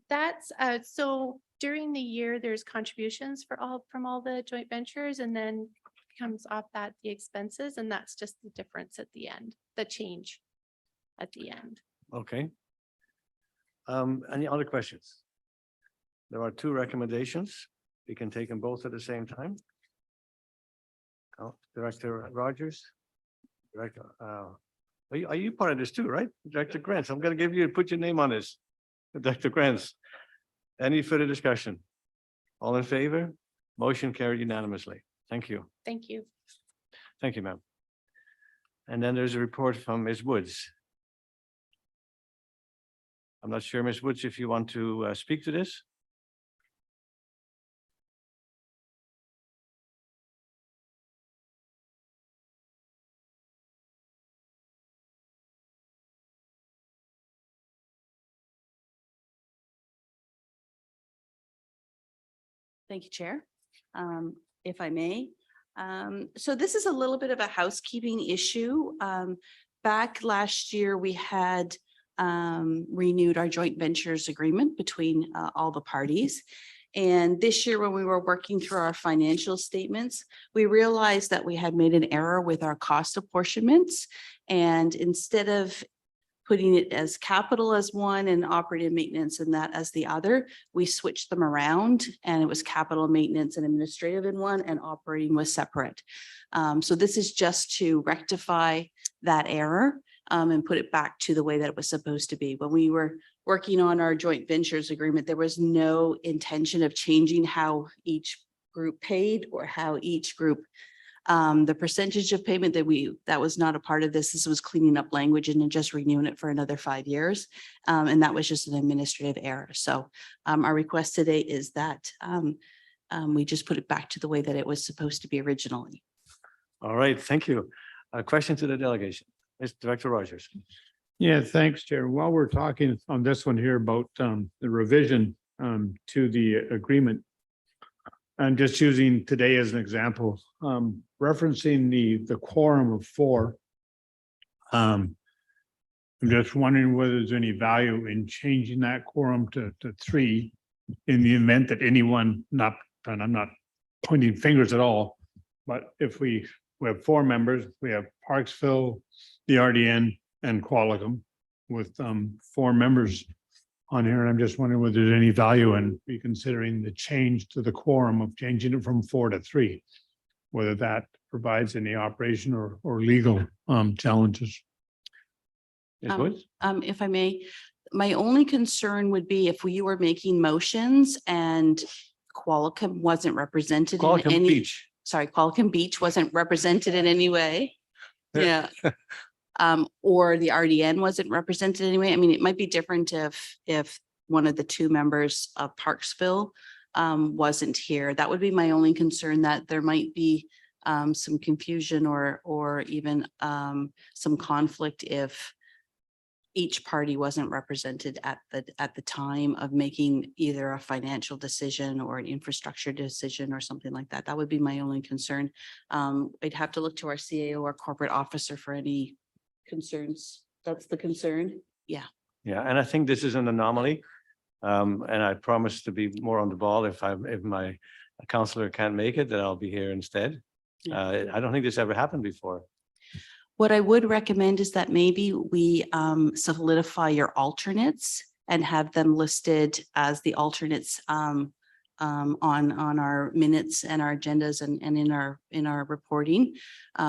That's so during the year, there's contributions from all the joint ventures, and then comes off that the expenses, and that's just the difference at the end, the change at the end. Okay. Any other questions? There are two recommendations. We can take them both at the same time. Director Rogers. Director, are you part of this too, right? Director Grants, I'm going to give you, put your name on this. Director Grants. Any further discussion? All in favor? Motion carried unanimously. Thank you. Thank you. Thank you, ma'am. And then there's a report from Ms. Woods. I'm not sure, Ms. Woods, if you want to speak to this. Thank you, Chair. If I may. So this is a little bit of a housekeeping issue. Back last year, we had renewed our joint ventures agreement between all the parties. And this year, when we were working through our financial statements, we realized that we had made an error with our cost apportionments. And instead of putting it as capital as one and operating maintenance and that as the other, we switched them around, and it was capital maintenance and administrative in one, and operating was separate. So this is just to rectify that error and put it back to the way that it was supposed to be. When we were working on our joint ventures agreement, there was no intention of changing how each group paid or how each group the percentage of payment that was not a part of this. This was cleaning up language and then just renewing it for another 5 years. And that was just an administrative error. So our request today is that we just put it back to the way that it was supposed to be originally. All right, thank you. A question to the delegation. Mr. Director Rogers. Yeah, thanks, Chair. While we're talking on this one here about the revision to the agreement, and just using today as an example, referencing the quorum of 4. I'm just wondering whether there's any value in changing that quorum to 3 in the event that anyone and I'm not pointing fingers at all, but if we have 4 members, we have Parksville, the RDN, and Qualicum with 4 members on here. And I'm just wondering whether there's any value in reconsidering the change to the quorum of changing it from 4 to 3, whether that provides any operation or legal challenges. Ms. Woods? If I may, my only concern would be if we were making motions and Qualicum wasn't represented in Qualicum any. Beach. Sorry, Qualicum Beach wasn't represented in any way. Yeah. Or the RDN wasn't represented anyway. I mean, it might be different if one of the 2 members of Parksville wasn't here. That would be my only concern, that there might be some confusion or even some conflict if each party wasn't represented at the time of making either a financial decision or an infrastructure decision or something like that. That would be my only concern. I'd have to look to our CAO or corporate officer for any concerns. That's the concern. Yeah. Yeah, and I think this is an anomaly. And I promise to be more on the ball if my counselor can't make it, then I'll be here instead. Yeah. I don't think this ever happened before. What I would recommend is that maybe we solidify your alternates and have them listed as the alternates on our minutes and our agendas and in our reporting.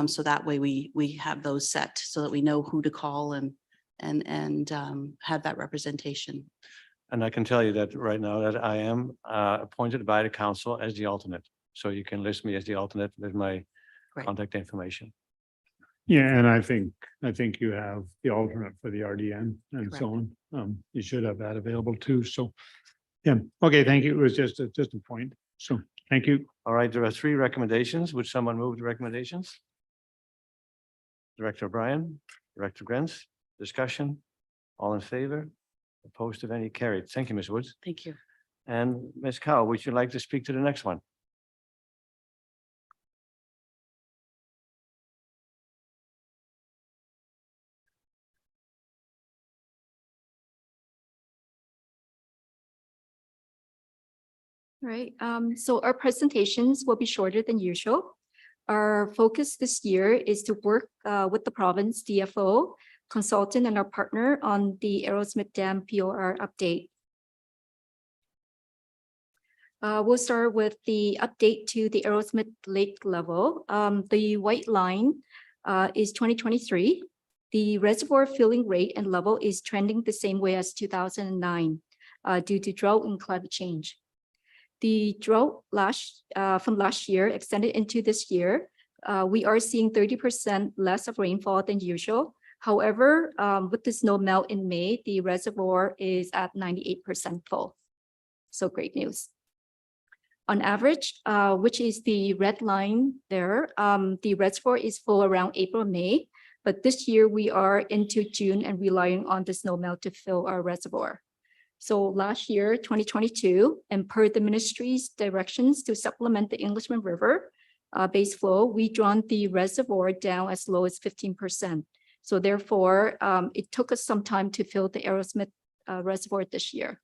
So that way we have those set so that we know who to call and have that representation. And I can tell you that right now that I am appointed by the council as the alternate. So you can list me as the alternate with my Great. contact information. Yeah, and I think you have the alternate for the RDN and so on. You should have that available too. So, yeah, okay, thank you. It was just a point. So, thank you. All right, there are 3 recommendations. Would someone move the recommendations? Director O'Brien, Director Grens, discussion, all in favor? Opposed of any? Carried. Thank you, Ms. Woods. Thank you. And Ms. Cow, would you like to speak to the next one? Right, so our presentations will be shorter than usual. Our focus this year is to work with the province DFO, consultant, and our partner on the Arrowsmith Dam POR update. We'll start with the update to the Arrowsmith Lake level. The white line is 2023. The reservoir filling rate and level is trending the same way as 2009 due to drought and climate change. The drought from last year extended into this year. We are seeing 30% less of rainfall than usual. However, with the snow melt in May, the reservoir is at 98% full. So great news. On average, which is the red line there, the reservoir is full around April, May, but this year we are into June and relying on the snow melt to fill our reservoir. So last year, 2022, and per the ministry's directions to supplement the Englishman River base flow, we drawn the reservoir down as low as 15%. So therefore, it took us some time to fill the Arrowsmith reservoir this year.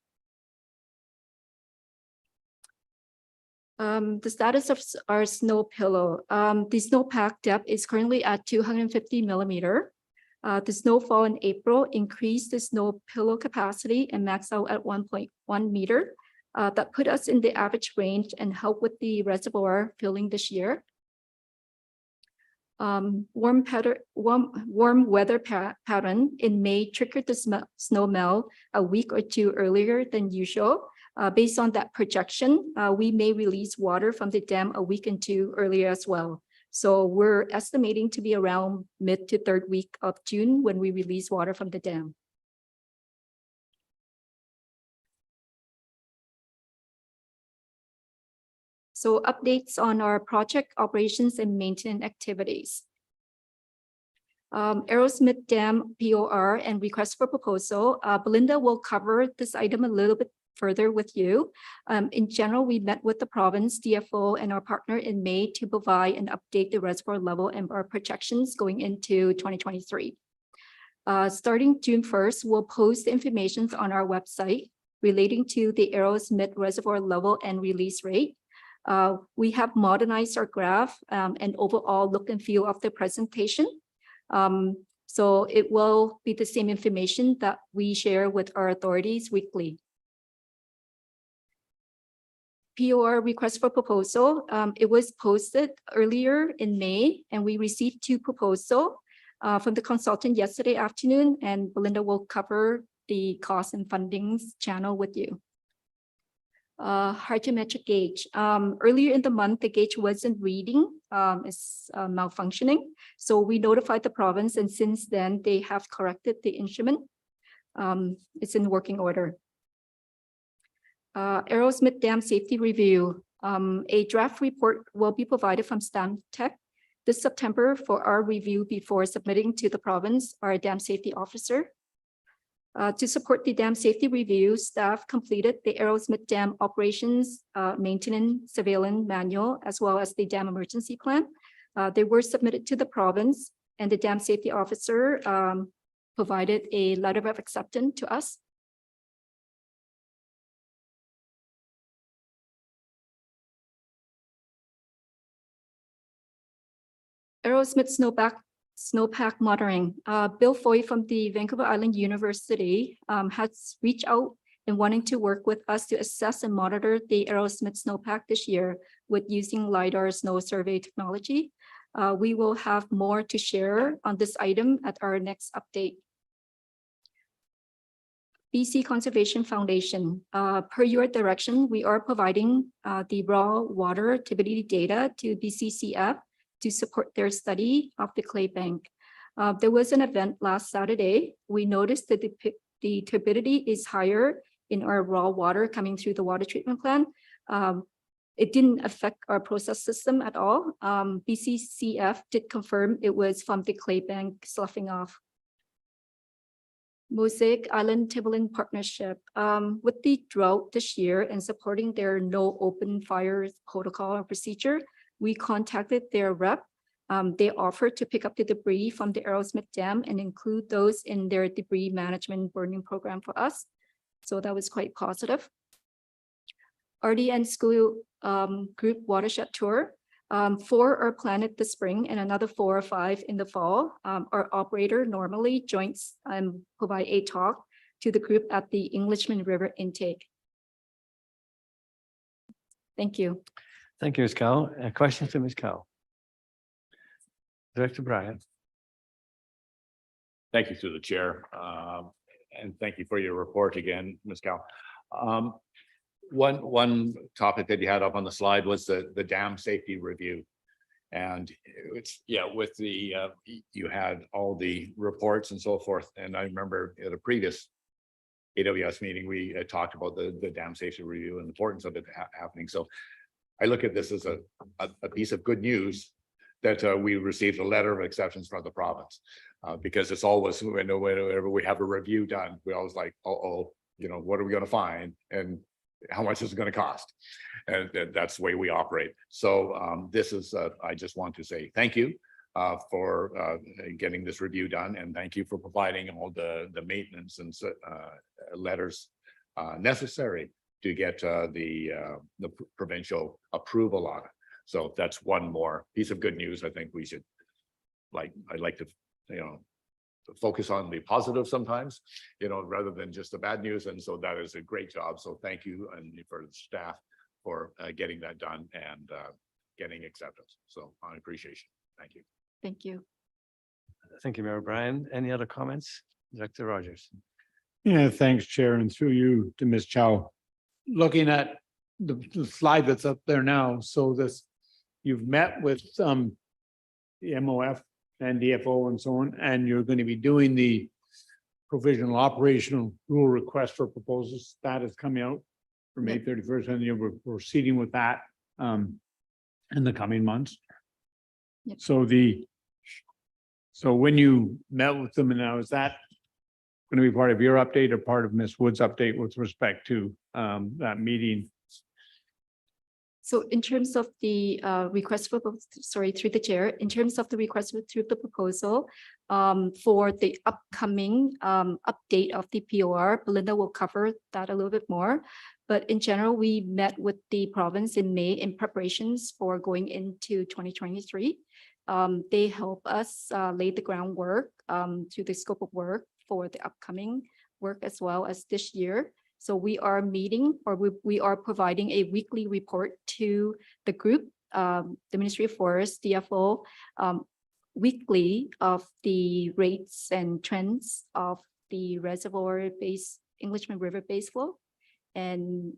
The status of our snow pillow. The snowpack depth is currently at 250 millimeter. The snowfall in April increased the snow pillow capacity and maxed out at 1.1 meter. That put us in the average range and helped with the reservoir filling this year. Warm weather pattern in May triggered the snow melt a week or two earlier than usual. Based on that projection, we may release water from the dam a week or two earlier as well. So we're estimating to be around mid to third week of June when we release water from the dam. So updates on our project operations and maintenance activities. Arrowsmith Dam POR and request for proposal. Belinda will cover this item a little bit further with you. In general, we met with the province DFO and our partner in May to provide and update the reservoir level and our projections going into 2023. Starting June 1st, we'll post the information on our website relating to the Arrowsmith reservoir level and release rate. We have modernized our graph and overall look and feel of the presentation. So it will be the same information that we share with our authorities weekly. POR request for proposal. It was posted earlier in May and we received 2 proposals from the consultant yesterday afternoon, and Belinda will cover the cost and fundings channel with you. Hydrometric gauge. Earlier in the month, the gauge wasn't reading, it's malfunctioning. So we notified the province, and since then they have corrected the instrument. It's in working order. Arrowsmith Dam Safety Review. A draft report will be provided from Stantec this September for our review before submitting to the province, our dam safety officer. To support the dam safety review, staff completed the Arrowsmith Dam Operations Maintenance Surveillance Manual, as well as the dam emergency plan. They were submitted to the province, and the dam safety officer provided a letter of acceptance to us. Arrowsmith snowpack monitoring. Bill Foy from the Vancouver Island University has reached out and wanting to work with us to assess and monitor the Arrowsmith snowpack this year with using LiDAR snow survey technology. We will have more to share on this item at our next update. BC Conservation Foundation. Per your direction, we are providing the raw water turbidity data to BCCF to support their study of the clay bank. There was an event last Saturday. We noticed that the turbidity is higher in our raw water coming through the water treatment plant. It didn't affect our process system at all. BCCF did confirm it was from the clay bank sloughing off. Mosaic Island Timberland Partnership. With the drought this year and supporting their no open fire protocol or procedure, we contacted their rep. They offered to pick up the debris from the Arrowsmith Dam and include those in their debris management burning program for us. So that was quite positive. RDN School Group Watershed Tour. 4 are planned this spring and another 4 or 5 in the fall. Our operator normally joins and provide a talk to the group at the Englishman River intake. Thank you. Thank you, Ms. Cow. Questions to Ms. Cow? Director Bryan. Thank you through the chair. And thank you for your report again, Ms. Cow. One topic that you had up on the slide was the dam safety review. And it's, yeah, with the, you had all the reports and so forth. And I remember at a previous AWS meeting, we had talked about the dam safety review and the importance of it happening. So I look at this as a piece of good news that we received a letter of acceptance from the province, because it's always, whenever we have a review done, we always like, what are we going to find and how much is it going to cost? And that's the way we operate. So this is, I just want to say thank you for getting this review done, and thank you for providing all the maintenance and letters necessary to get the provincial approval on it. So that's one more piece of good news. I think we should, I'd like to, focus on the positive sometimes, rather than just the bad news. And so that is a great job. So thank you and for the staff for getting that done and getting acceptance. So on appreciation. Thank you. Thank you. Thank you, Mayor O'Brien. Any other comments? Director Rogers. Yeah, thanks, Chair, and through you to Ms. Chow. Looking at the slide that's up there now, so this, you've met with the MOF and DFO and so on, and you're going to be doing the provisional operational rule request for proposals. That is coming out for May 31st, and you're proceeding with that in the coming months. Yep. So when you met with them, and now is that going to be part of your update or part of Ms. Wood's update with respect to that meeting? So in terms of the request for, sorry, through the chair, in terms of the request through the proposal for the upcoming update of the POR, Belinda will cover that a little bit more. But in general, we met with the province in May in preparations for going into 2023. They help us lay the groundwork to the scope of work for the upcoming work as well as this year. So we are meeting, or we are providing a weekly report to the group, the Ministry of Forest, DFO, weekly of the rates and trends of the reservoir-based Englishman River base flow. And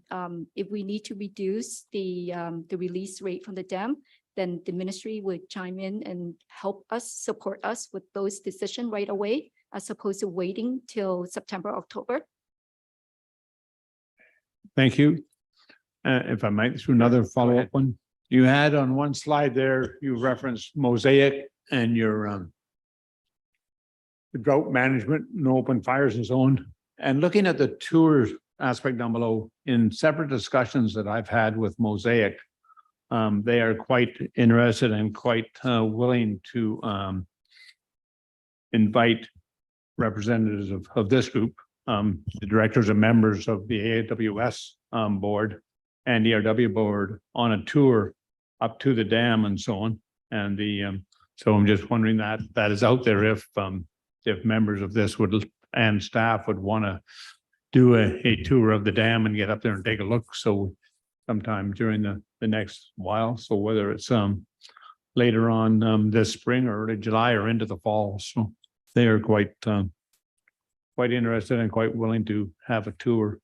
if we need to reduce the release rate from the dam, then the ministry would chime in and help us, support us with those decisions right away, as opposed to waiting till September, October. Thank you. If I might, through another follow-up one. You had on one slide there, you referenced Mosaic and your the drought management, no open fires and so on. And looking at the tours aspect down below, in separate discussions that I've had with Mosaic, they are quite interested and quite willing to invite representatives of this group, the directors and members of the AWS board and ERW board on a tour up to the dam and so on. And so I'm just wondering that is out there if members of this would and staff would want to do a tour of the dam and get up there and take a look. So sometime during the next while. So whether it's later on this spring or early July or into the fall. So they are quite interested and quite willing to have a tour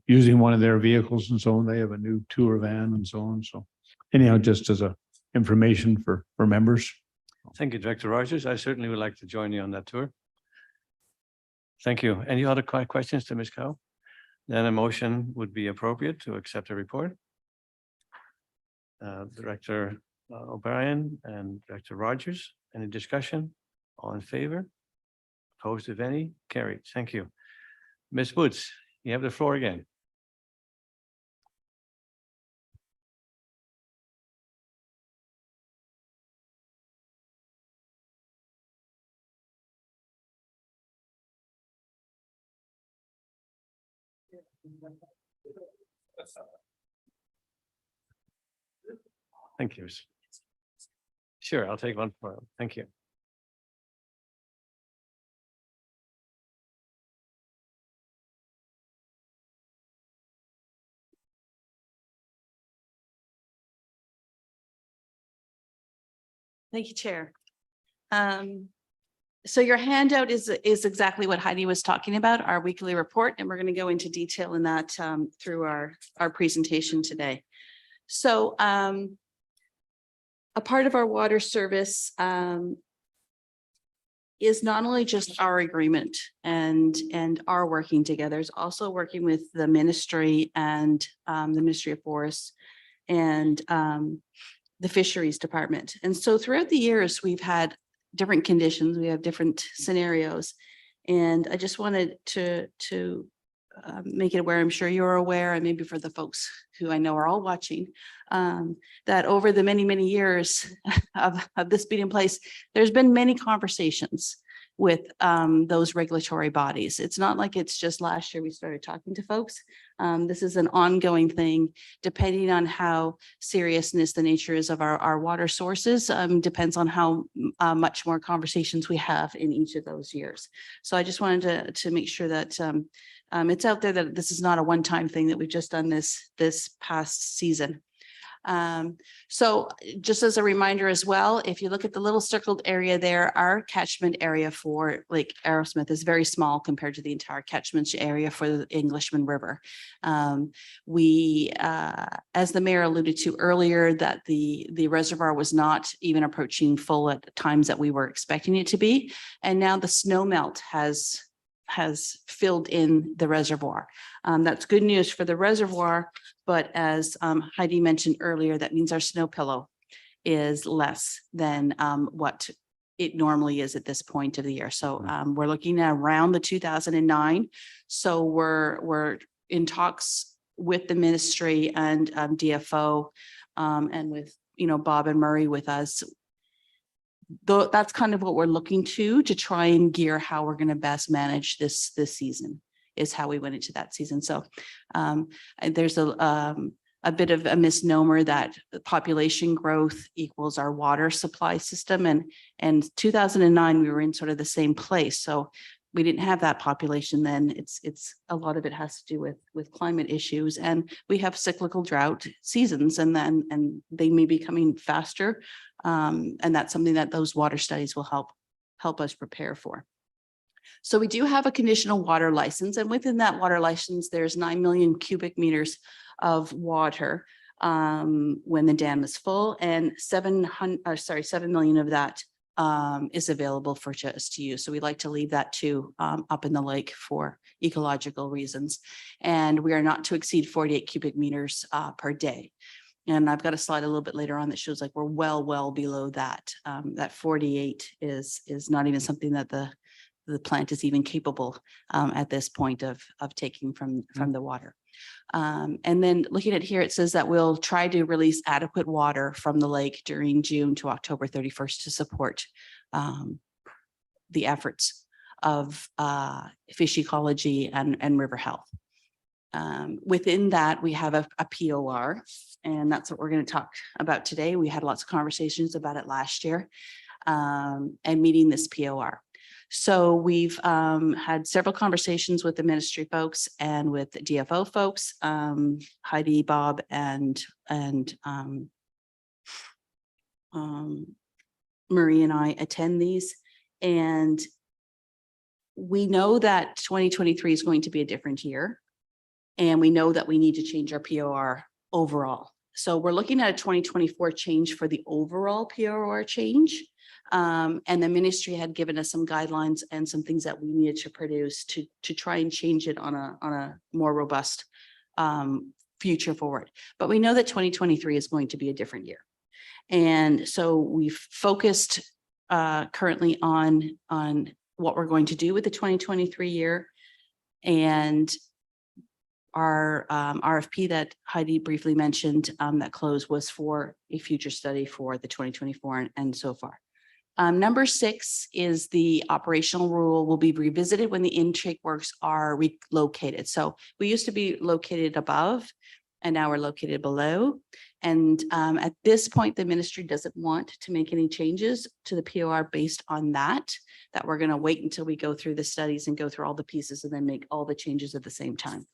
using one of their vehicles and so on. They have a new tour van and so on. So anyhow, just as a information for members. Thank you, Director Rogers. I certainly would like to join you on that tour. Thank you. Any other questions to Ms. Cow? Then a motion would be appropriate to accept the report. Director O'Brien and Director Rogers, any discussion? All in favor? Opposed, if any? Carried. Thank you. Ms. Woods, you have the floor again. Thank you. Sure, I'll take one for, thank you. Thank you, Chair. So your handout is exactly what Heidi was talking about, our weekly report, and we're going to go into detail in that through our presentation today. So a part of our water service is not only just our agreement and our working together, it's also working with the ministry and the Ministry of Forests and the Fisheries Department. And so throughout the years, we've had different conditions, we have different scenarios. And I just wanted to make it aware, I'm sure you're aware, and maybe for the folks who I know are all watching, that over the many, many years of this being in place, there's been many conversations with those regulatory bodies. It's not like it's just last year we started talking to folks. This is an ongoing thing, depending on how seriousness the nature is of our water sources, depends on how much more conversations we have in each of those years. So I just wanted to make sure that it's out there that this is not a one-time thing that we've just done this past season. So just as a reminder as well, if you look at the little circled area there, our catchment area for Lake Arrowsmith is very small compared to the entire catchment area for the Englishman River. We, as the mayor alluded to earlier, that the reservoir was not even approaching full at times that we were expecting it to be. And now the snow melt has filled in the reservoir. That's good news for the reservoir, but as Heidi mentioned earlier, that means our snow pillow is less than what it normally is at this point of the year. So we're looking at around the 2009. So we're in talks with the ministry and DFO and with, Bob and Murray with us. Though that's kind of what we're looking to try and gear how we're going to best manage this season, is how we went into that season. So there's a bit of a misnomer that population growth equals our water supply system. And 2009, we were in sort of the same place. So we didn't have that population then. It's a lot of it has to do with climate issues, and we have cyclical drought seasons, and they may be coming faster. And that's something that those water studies will help us prepare for. So we do have a conditional water license, and within that water license, there's 9 million cubic meters of water when the dam is full, and 7 million of that is available for us to use. So we like to leave that too up in the lake for ecological reasons. And we are not to exceed 48 cubic meters per day. And I've got a slide a little bit later on that shows like we're well below that. That 48 is not even something that the plant is even capable at this point of taking from the water. And then looking at here, it says that we'll try to release adequate water from the lake during June to October 31st to support the efforts of fish ecology and river health. Within that, we have a POR, and that's what we're going to talk about today. We had lots of conversations about it last year and meeting this POR. So we've had several conversations with the ministry folks and with the DFO folks, Heidi, Bob, and Marie and I attend these. And we know that 2023 is going to be a different year. And we know that we need to change our POR overall. So we're looking at a 2024 change for the overall POR change. And the ministry had given us some guidelines and some things that we needed to produce to try and change it on a more robust future forward. But we know that 2023 is going to be a different year. And so we've focused currently on what we're going to do with the 2023 year. And our RFP that Heidi briefly mentioned that closed was for a future study for the 2024 and so far. Number 6 is the operational rule will be revisited when the intake works are relocated. So we used to be located above, and now we're located below. And at this point, the ministry doesn't want to make any changes to the POR based on that we're going to wait until we go through the studies and go through all the pieces and then make all the changes at the same time.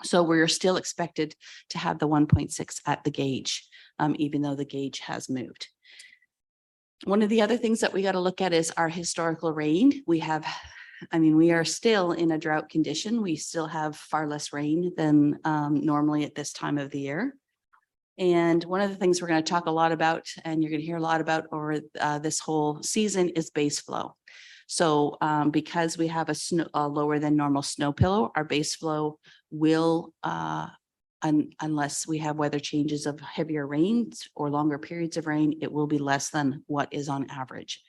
So we're still expected to have the 1.6 at the gauge, even though the gauge has moved. One of the other things that we got to look at is our historical rain. We are still in a drought condition. We still have far less rain than normally at this time of the year. And one of the things we're going to talk a lot about, and you're going to hear a lot about over this whole season, is base flow. So because we have a lower than normal snow pillow, our base flow will, unless we have weather changes of heavier rains or longer periods of rain, it will be less than what is on average.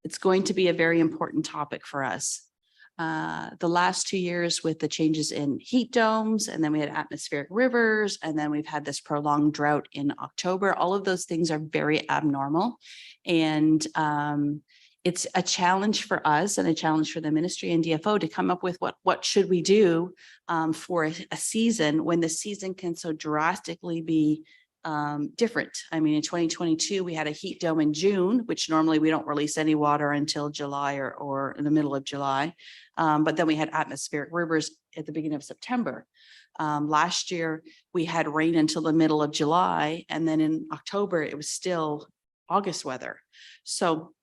It's going to be a very important topic for us. the last 2 years with the changes in heat domes, and then we had atmospheric rivers, and then we've had this prolonged drought in October. All of those things are very abnormal. And it's a challenge for us and a challenge for the ministry and DFO to come up with what should we do for a season when the season can so drastically be different. I mean, in 2022, we had a heat dome in June, which normally we don't release any water until July or in the middle of July. But then we had atmospheric rivers at the beginning of September. Last year, we had rain until the middle of July, and then in October, it was still August weather. So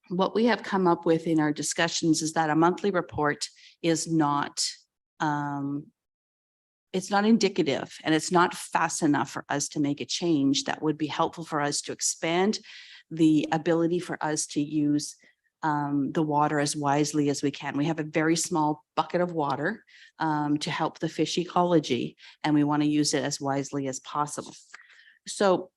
what we have come up with in our discussions is that a monthly report is not it's not indicative, and it's not fast enough for us to make a change that would be helpful for us to expand the ability for us to use the water as wisely as we can. We have a very small bucket of water to help the fish ecology, and we want to use it as wisely as possible. So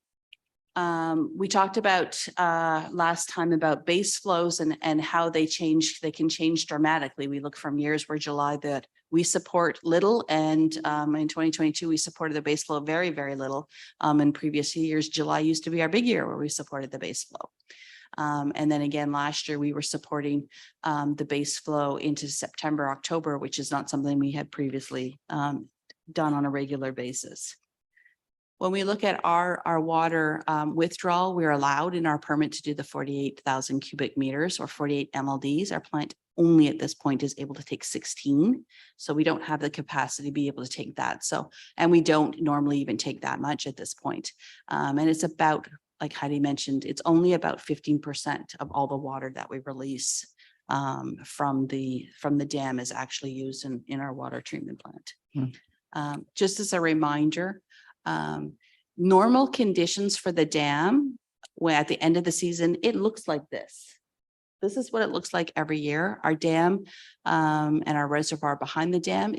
we talked about last time about base flows and how they can change dramatically. We look from years where July that we support little, and in 2022, we supported the base flow very, very little. In previous years, July used to be our big year where we supported the base flow. And then again, last year, we were supporting the base flow into September, October, which is not something we had previously done on a regular basis. When we look at our water withdrawal, we're allowed in our permit to do the 48,000 cubic meters or 48 MLDs. Our plant only at this point is able to take 16. So we don't have the capacity to be able to take that. So, and we don't normally even take that much at this point. And it's about, like Heidi mentioned, it's only about 15% of all the water that we release from the dam is actually used in our water treatment plant. Just as a reminder, normal conditions for the dam, where at the end of the season, it looks like this. This is what it looks like every year. Our dam and our reservoir behind the dam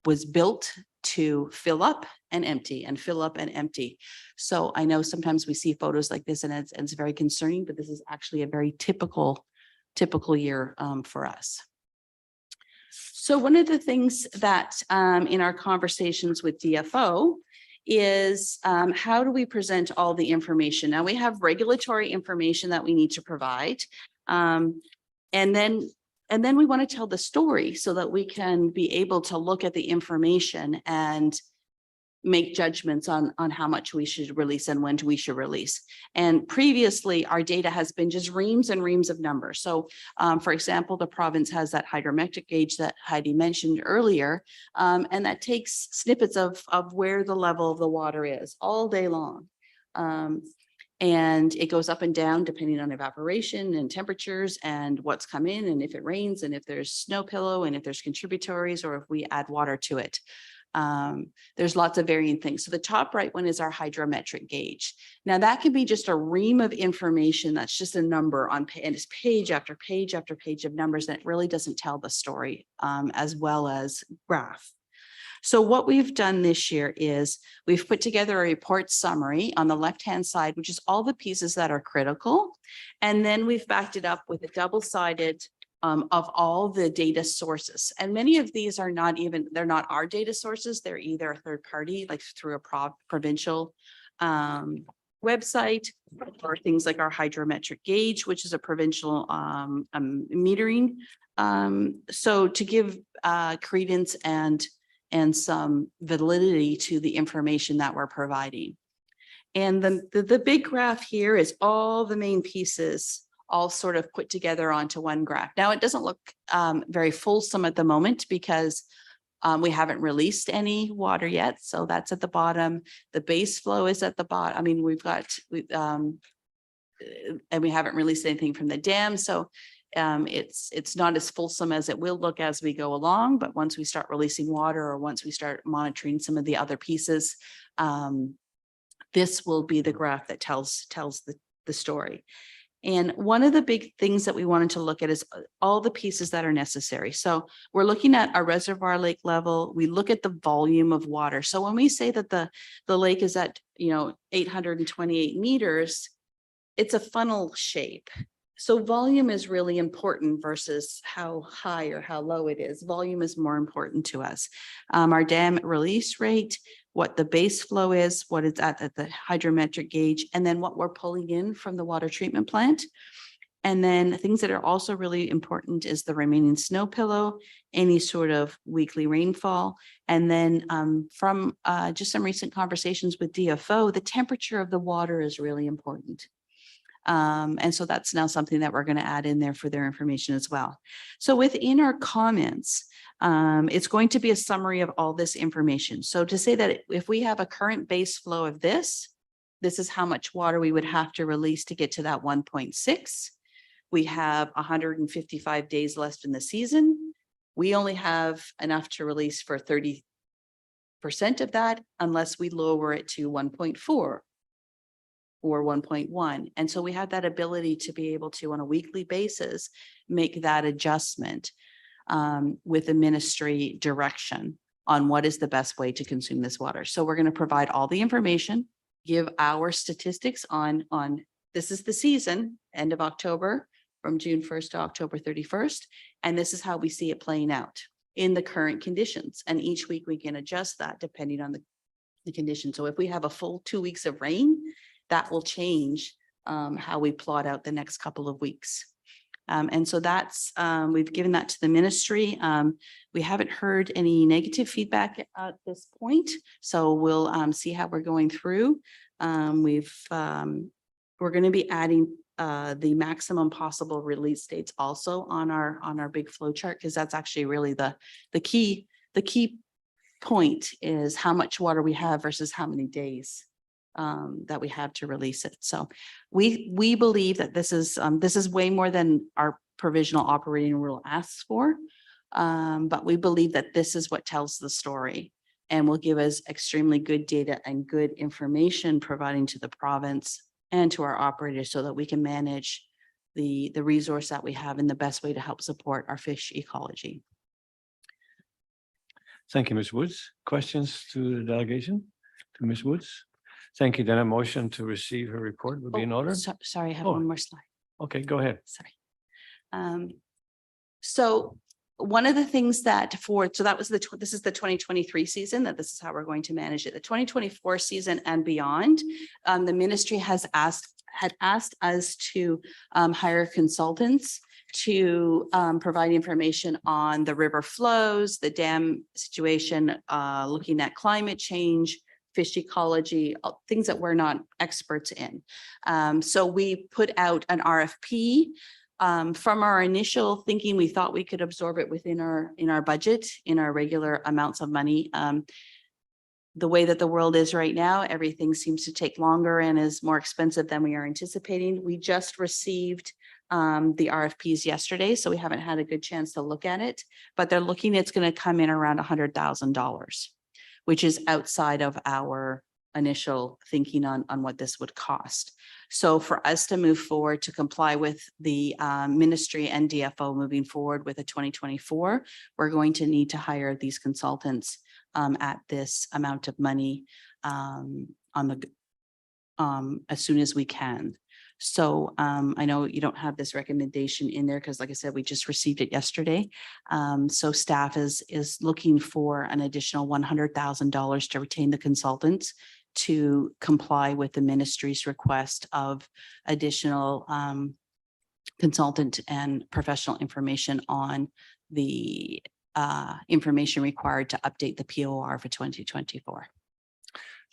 was built to fill up and empty and fill up and empty. So I know sometimes we see photos like this and it's very concerning, but this is actually a very typical year for us. So one of the things that in our conversations with DFO is how do we present all the information? Now we have regulatory information that we need to provide. And then we want to tell the story so that we can be able to look at the information and make judgments on how much we should release and when we should release. And previously, our data has been just reams and reams of numbers. So, for example, the province has that hydrometric gauge that Heidi mentioned earlier, and that takes snippets of where the level of the water is all day long. And it goes up and down depending on evaporation and temperatures and what's come in and if it rains and if there's snow pillow and if there's contributaries or if we add water to it. There's lots of varying things. So the top right one is our hydrometric gauge. Now that can be just a ream of information that's just a number on and it's page after page after page of numbers that really doesn't tell the story as well as graph. So what we've done this year is we've put together a report summary on the left-hand side, which is all the pieces that are critical. And then we've backed it up with a double-sided of all the data sources. And many of these are not even, they're not our data sources. They're either a third party, like through a provincial website, or things like our hydrometric gauge, which is a provincial metering. So to give credence and some validity to the information that we're providing. And the big graph here is all the main pieces all sort of put together onto one graph. Now, it doesn't look very fulsome at the moment because we haven't released any water yet. So that's at the bottom. The base flow is at the bottom. I mean, and we haven't released anything from the dam. So it's not as fulsome as it will look as we go along, but once we start releasing water or once we start monitoring some of the other pieces, this will be the graph that tells the story. And one of the big things that we wanted to look at is all the pieces that are necessary. So we're looking at our reservoir lake level. We look at the volume of water. So when we say that the lake is at 828 meters, it's a funnel shape. So volume is really important versus how high or how low it is. Volume is more important to us. Our dam release rate, what the base flow is, what it's at the hydrometric gauge, and then what we're pulling in from the water treatment plant. And then things that are also really important is the remaining snow pillow, any sort of weekly rainfall. And then from just some recent conversations with DFO, the temperature of the water is really important. And so that's now something that we're going to add in there for their information as well. So within our comments, it's going to be a summary of all this information. So to say that if we have a current base flow of this is how much water we would have to release to get to that 1.6. We have 155 days left in the season. We only have enough to release for 30% of that unless we lower it to 1.4 or 1.1. And so we have that ability to be able to, on a weekly basis, make that adjustment with the ministry direction on what is the best way to consume this water. So we're going to provide all the information, give our statistics on this is the season, end of October, from June 1st to October 31st. And this is how we see it playing out in the current conditions. And each week we can adjust that depending on the condition. So if we have a full 2 weeks of rain, that will change how we plot out the next couple of weeks. And so that's, we've given that to the ministry. We haven't heard any negative feedback at this point. So we'll see how we're going through. We're going to be adding the maximum possible release dates also on our big flow chart, because that's actually really the key point is how much water we have versus how many days that we have to release it. So we believe that this is way more than our provisional operating rule asks for. But we believe that this is what tells the story and will give us extremely good data and good information providing to the province and to our operators so that we can manage the resource that we have in the best way to help support our fish ecology. Thank you, Ms. Woods. Questions to the delegation, to Ms. Woods? Thank you. Then a motion to receive her report would be in order. Sorry, I have Oh. one more slide. Okay, go ahead. Sorry. So one of the things that that was this is the 2023 season, that this is how we're going to manage it. The 2024 season and beyond, the ministry had asked us to hire consultants to provide information on the river flows, the dam situation, looking at climate change, fish ecology, things that we're not experts in. So we put out an RFP. From our initial thinking, we thought we could absorb it within our budget, in our regular amounts of money. The way that the world is right now, everything seems to take longer and is more expensive than we are anticipating. We just received the RFPs yesterday, so we haven't had a good chance to look at it, but they're looking, it's going to come in around $100,000, which is outside of our initial thinking on what this would cost. So for us to move forward to comply with the ministry and DFO moving forward with a 2024, we're going to need to hire these consultants at this amount of money as soon as we can. So I know you don't have this recommendation in there because, like I said, we just received it yesterday. So staff is looking for an additional $100,000 to retain the consultants to comply with the ministry's request of additional consultant and professional information on the information required to update the POR for 2024.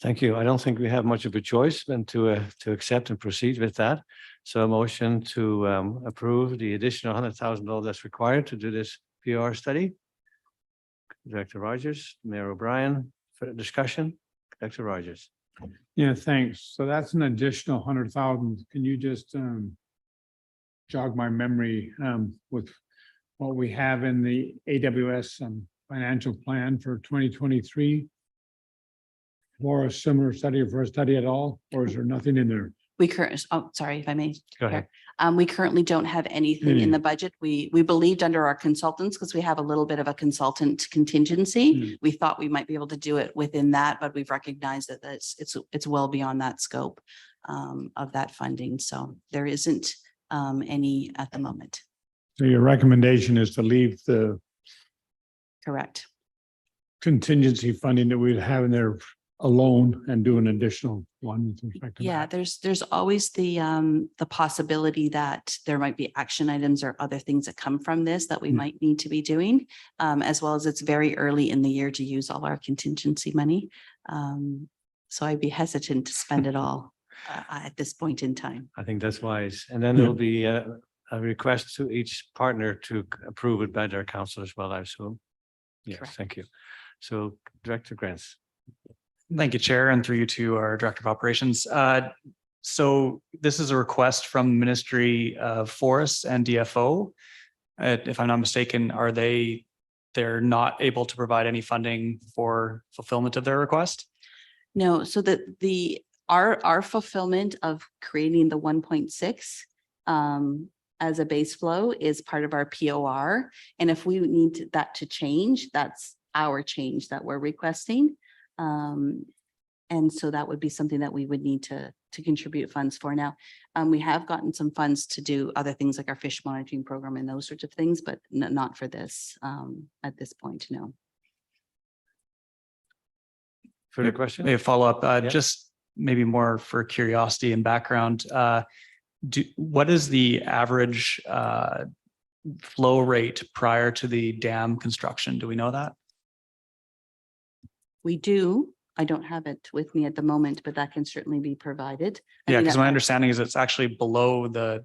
Thank you. I don't think we have much of a choice than to accept and proceed with that. So a motion to approve the additional $100,000 that's required to do this PR study. Director Rogers, Mayor O'Brien, for discussion. Director Rogers. Yeah, thanks. So that's an additional 100,000. Can you just jog my memory with what we have in the AWS financial plan for 2023? Or a similar study, or for a study at all, or is there nothing in there? Sorry if I may. Go ahead. We currently don't have anything in the budget. We believed under our consultants, because we have a little bit of a consultant contingency. We thought we might be able to do it within that, but we've recognized that it's well beyond that scope of that funding. So there isn't any at the moment. So your recommendation is to leave the Correct. contingency funding that we'd have in there alone and do an additional one with respect to Yeah, that. there's always the possibility that there might be action items or other things that come from this that we Hmm. might need to be doing. As well as it's very early in the year to use all our contingency money. So I'd be hesitant to spend it all at this point in time. I think that's wise. And then there'll be a request to each partner to approve it by their council as well, I assume. Yes, Correct. thank you. So Director Grants. Thank you, Chair, and through you to our Director of Operations. So this is a request from Ministry of Forests and DFO. If I'm not mistaken, they're not able to provide any funding for fulfillment of their request? No, so our fulfillment of creating the 1.6 as a base flow is part of our POR. And if we need that to change, that's our change that we're requesting. And so that would be something that we would need to contribute funds for. Now, we have gotten some funds to do other things like our fish monitoring program and those sorts of things, but not for this at this point, no. Further question? May I follow up, Yeah. just maybe more for curiosity and background. What is the average flow rate prior to the dam construction? Do we know that? We do. I don't have it with me at the moment, but that can certainly be provided. I Yeah, mean, because my understanding is it's actually below the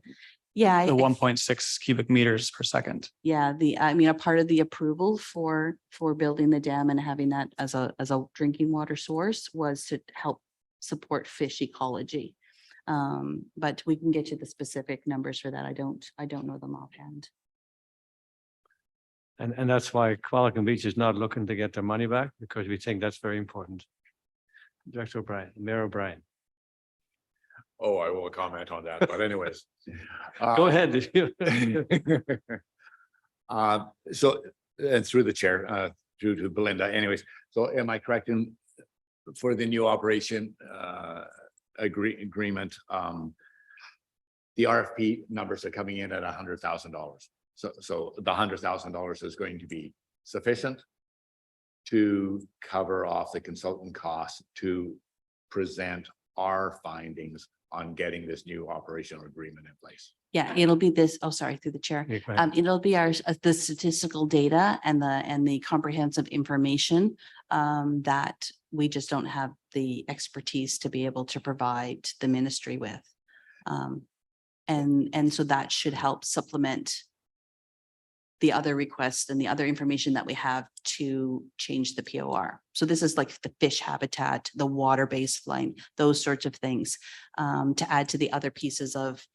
yeah, 1.6 cubic meters per second. yeah, I mean, a part of the approval for building the dam and having that as a drinking water source was to help support fish ecology. But we can get you the specific numbers for that. I don't know them offhand. And that's why Qualicum Beach is not looking to get their money back, because we think that's very important. Director O'Brien, Mayor O'Brien. Oh, I won't comment on that, but anyways. Go ahead. So, and through the chair, through to Belinda anyways, so am I correct in for the new operation agreement? The RFP numbers are coming in at $100,000. So the $100,000 is going to be sufficient to cover off the consultant costs to present our findings on getting this new operational agreement in place. Yeah, it'll be this, oh, sorry, through the chair. Yeah, go ahead. It'll be the statistical data and the comprehensive information that we just don't have the expertise to be able to provide the ministry with. And so that should help supplement the other requests and the other information that we have to change the POR. So this is like the fish habitat, the water baseline, those sorts of things to add to the other pieces of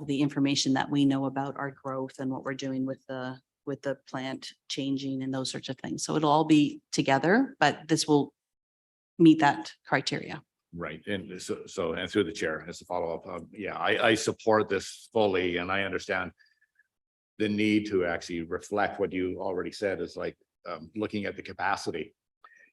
the information that we know about our growth and what we're doing with the plant changing and those sorts of things. So it'll all be together, but this will meet that criteria. Right, and so and through the chair as a follow-up, yeah, I support this fully, and I understand the need to actually reflect what you already said is like looking at the capacity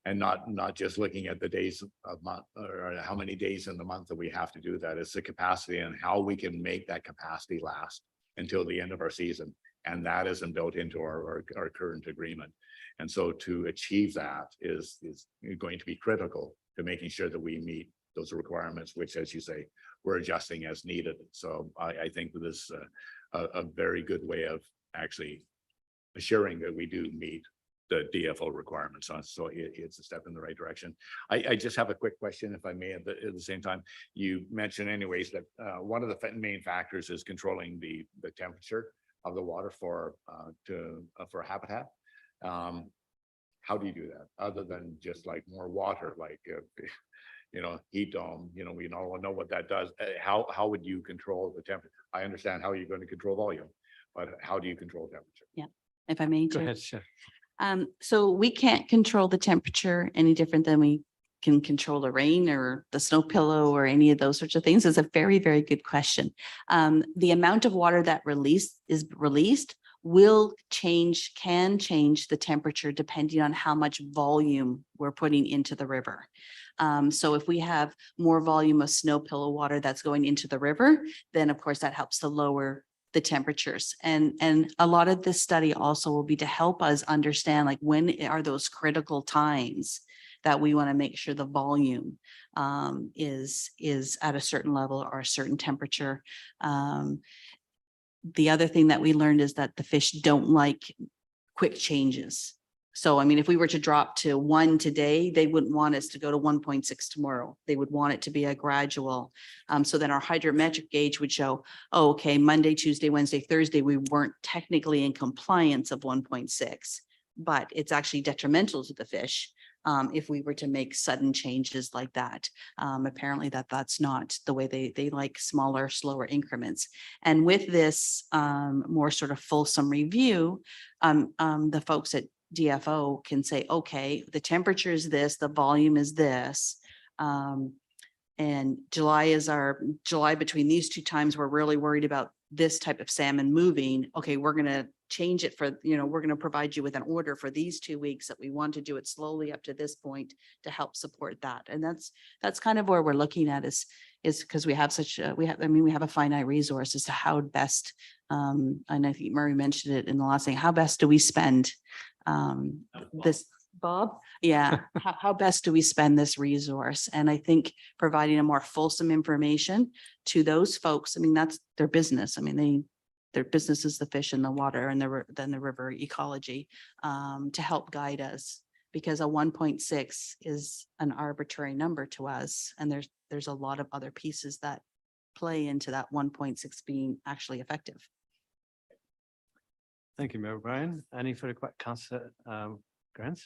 and not just looking at the days of month or how many days in the month that we have to do that. It's the capacity and how we can make that capacity last until the end of our season. And that isn't built into our current agreement. And so to achieve that is going to be critical to making sure that we meet those requirements, which, as you say, we're adjusting as needed. So I think that this a very good way of actually assuring that we do meet the DFO requirements. So it's a step in the right direction. I just have a quick question, if I may, at the same time. You mentioned anyways that one of the main factors is controlling the temperature of the water for habitat. How do you do that other than just like more water, like heat dome, we all know what that does. How would you control the temperature? I understand how you're going to control volume, but how do you control temperature? Yeah, if I may. Go Chair. ahead, Chef. So we can't control the temperature any different than we can control the rain or the snow pillow or any of those sorts of things. Is a very, very good question. The amount of water that is released can change the temperature depending on how much volume we're putting into the river. So if we have more volume of snow pillow water that's going into the river, then of course that helps to lower the temperatures. And a lot of this study also will be to help us understand, like, when are those critical times that we want to make sure the volume is at a certain level or a certain temperature. The other thing that we learned is that the fish don't like quick changes. So, I mean, if we were to drop to 1 today, they wouldn't want us to go to 1.6 tomorrow. They would want it to be a gradual. So then our hydrometric gauge would show, oh, okay, Monday, Tuesday, Wednesday, Thursday, we weren't technically in compliance of 1.6, but it's actually detrimental to the fish if we were to make sudden changes like that. Apparently that's not the way they like smaller, slower increments. And with this more sort of fulsome review, the folks at DFO can say, okay, the temperature is this, the volume is this. And July between these two times, we're really worried about this type of salmon moving. Okay, we're going to change it for, we're going to provide you with an order for these 2 weeks that we want to do it slowly up to this point to help support that. And that's kind of where we're looking at is because we have we have a finite resource as to how best, and I think Murray mentioned it in the last thing, how best do we spend this, Bob? Yeah. How best do we spend this resource? And I think providing a more fulsome information to those folks, I mean, that's their business. I mean, their business is the fish in the water and then the river ecology, to help guide us, because a 1.6 is an arbitrary number to us. And there's a lot of other pieces that play into that 1.6 being actually effective. Thank you, Mayor Brian. Any further Councillor Grants?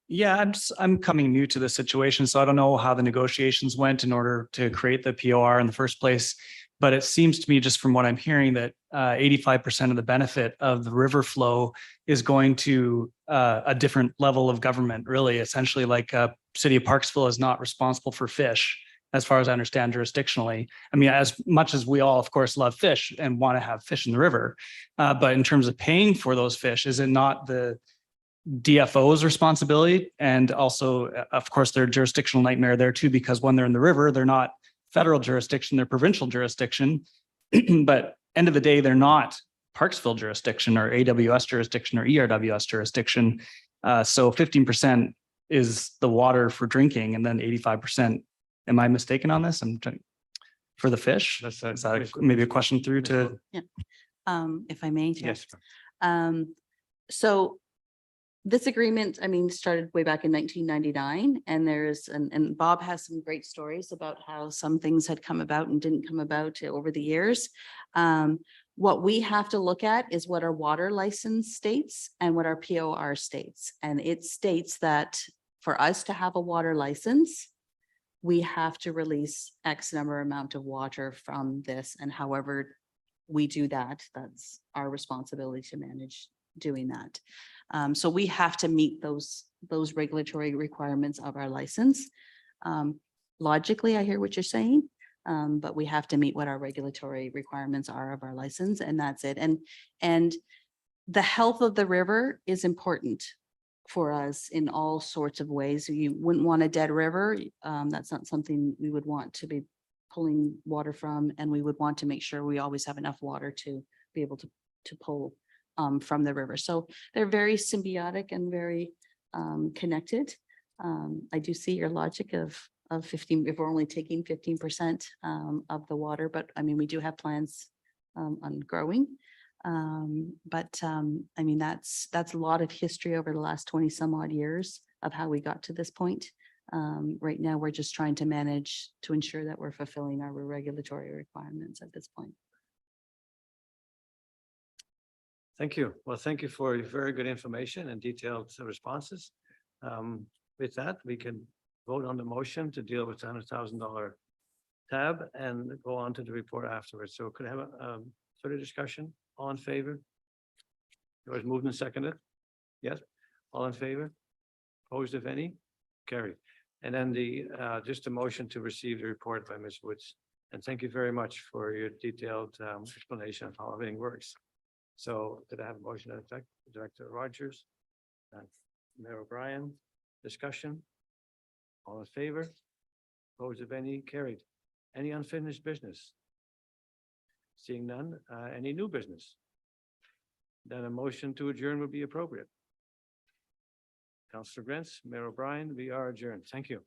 Yeah, I'm coming new to the situation, so I don't know how the negotiations went in order to create the POR in the first place. But it seems to me, just from what I'm hearing, that 85% of the benefit of the river flow is going to a different level of government, really. Essentially, like City of Parksville is not responsible for fish, as far as I understand jurisdictionally. I mean, as much as we all, of course, love fish and want to have fish in the river, but in terms of paying for those fish, is it not the DFO's responsibility? And also, of course, their jurisdictional nightmare there too, because when they're in the river, they're not federal jurisdiction, they're provincial jurisdiction. But end of the day, they're not Parksville jurisdiction or AWS jurisdiction or ERWS jurisdiction. So 15% is the water for drinking, and then 85%. Am I mistaken on this? For the fish? Is that maybe a question through to? Yeah. If I may. Chair. Yes. So this agreement, I mean, started way back in 1999, and and Bob has some great stories about how some things had come about and didn't come about over the years. What we have to look at is what our water license states and what our POR states. And it states that for us to have a water license, we have to release X number amount of water from this. And however we do that, that's our responsibility to manage doing that. So we have to meet those regulatory requirements of our license. Logically, I hear what you're saying, but we have to meet what our regulatory requirements are of our license, and that's it. And the health of the river is important for us in all sorts of ways. You wouldn't want a dead river. That's not something we would want to be pulling water from, and we would want to make sure we always have enough water to be able to pull from the river. So they're very symbiotic and very connected. I do see your logic of 15, if we're only taking 15% of the water, but I mean, we do have plans on growing. But I mean, that's a lot of history over the last 20 some odd years of how we got to this point. Right now, we're just trying to manage to ensure that we're fulfilling our regulatory requirements at this point. Thank you. Well, thank you for your very good information and detailed responses. With that, we can vote on the motion to deal with the $100,000 tab and go on to the report afterwards. So could I have a further discussion? All in favor? It was moved and seconded. Yes. All in favor? Opposed, if any? Carried. And then just a motion to receive the report by Ms. Woods. And thank you very much for your detailed explanation of how everything works. So did I have a motion to effect, Director Rogers? Mayor O'Brien, discussion? All in favor? Opposed, if any, carried. Any unfinished business? Seeing none, any new business? Then a motion to adjourn would be appropriate. Councillor Grants, Mayor O'Brien, we are adjourned. Thank you.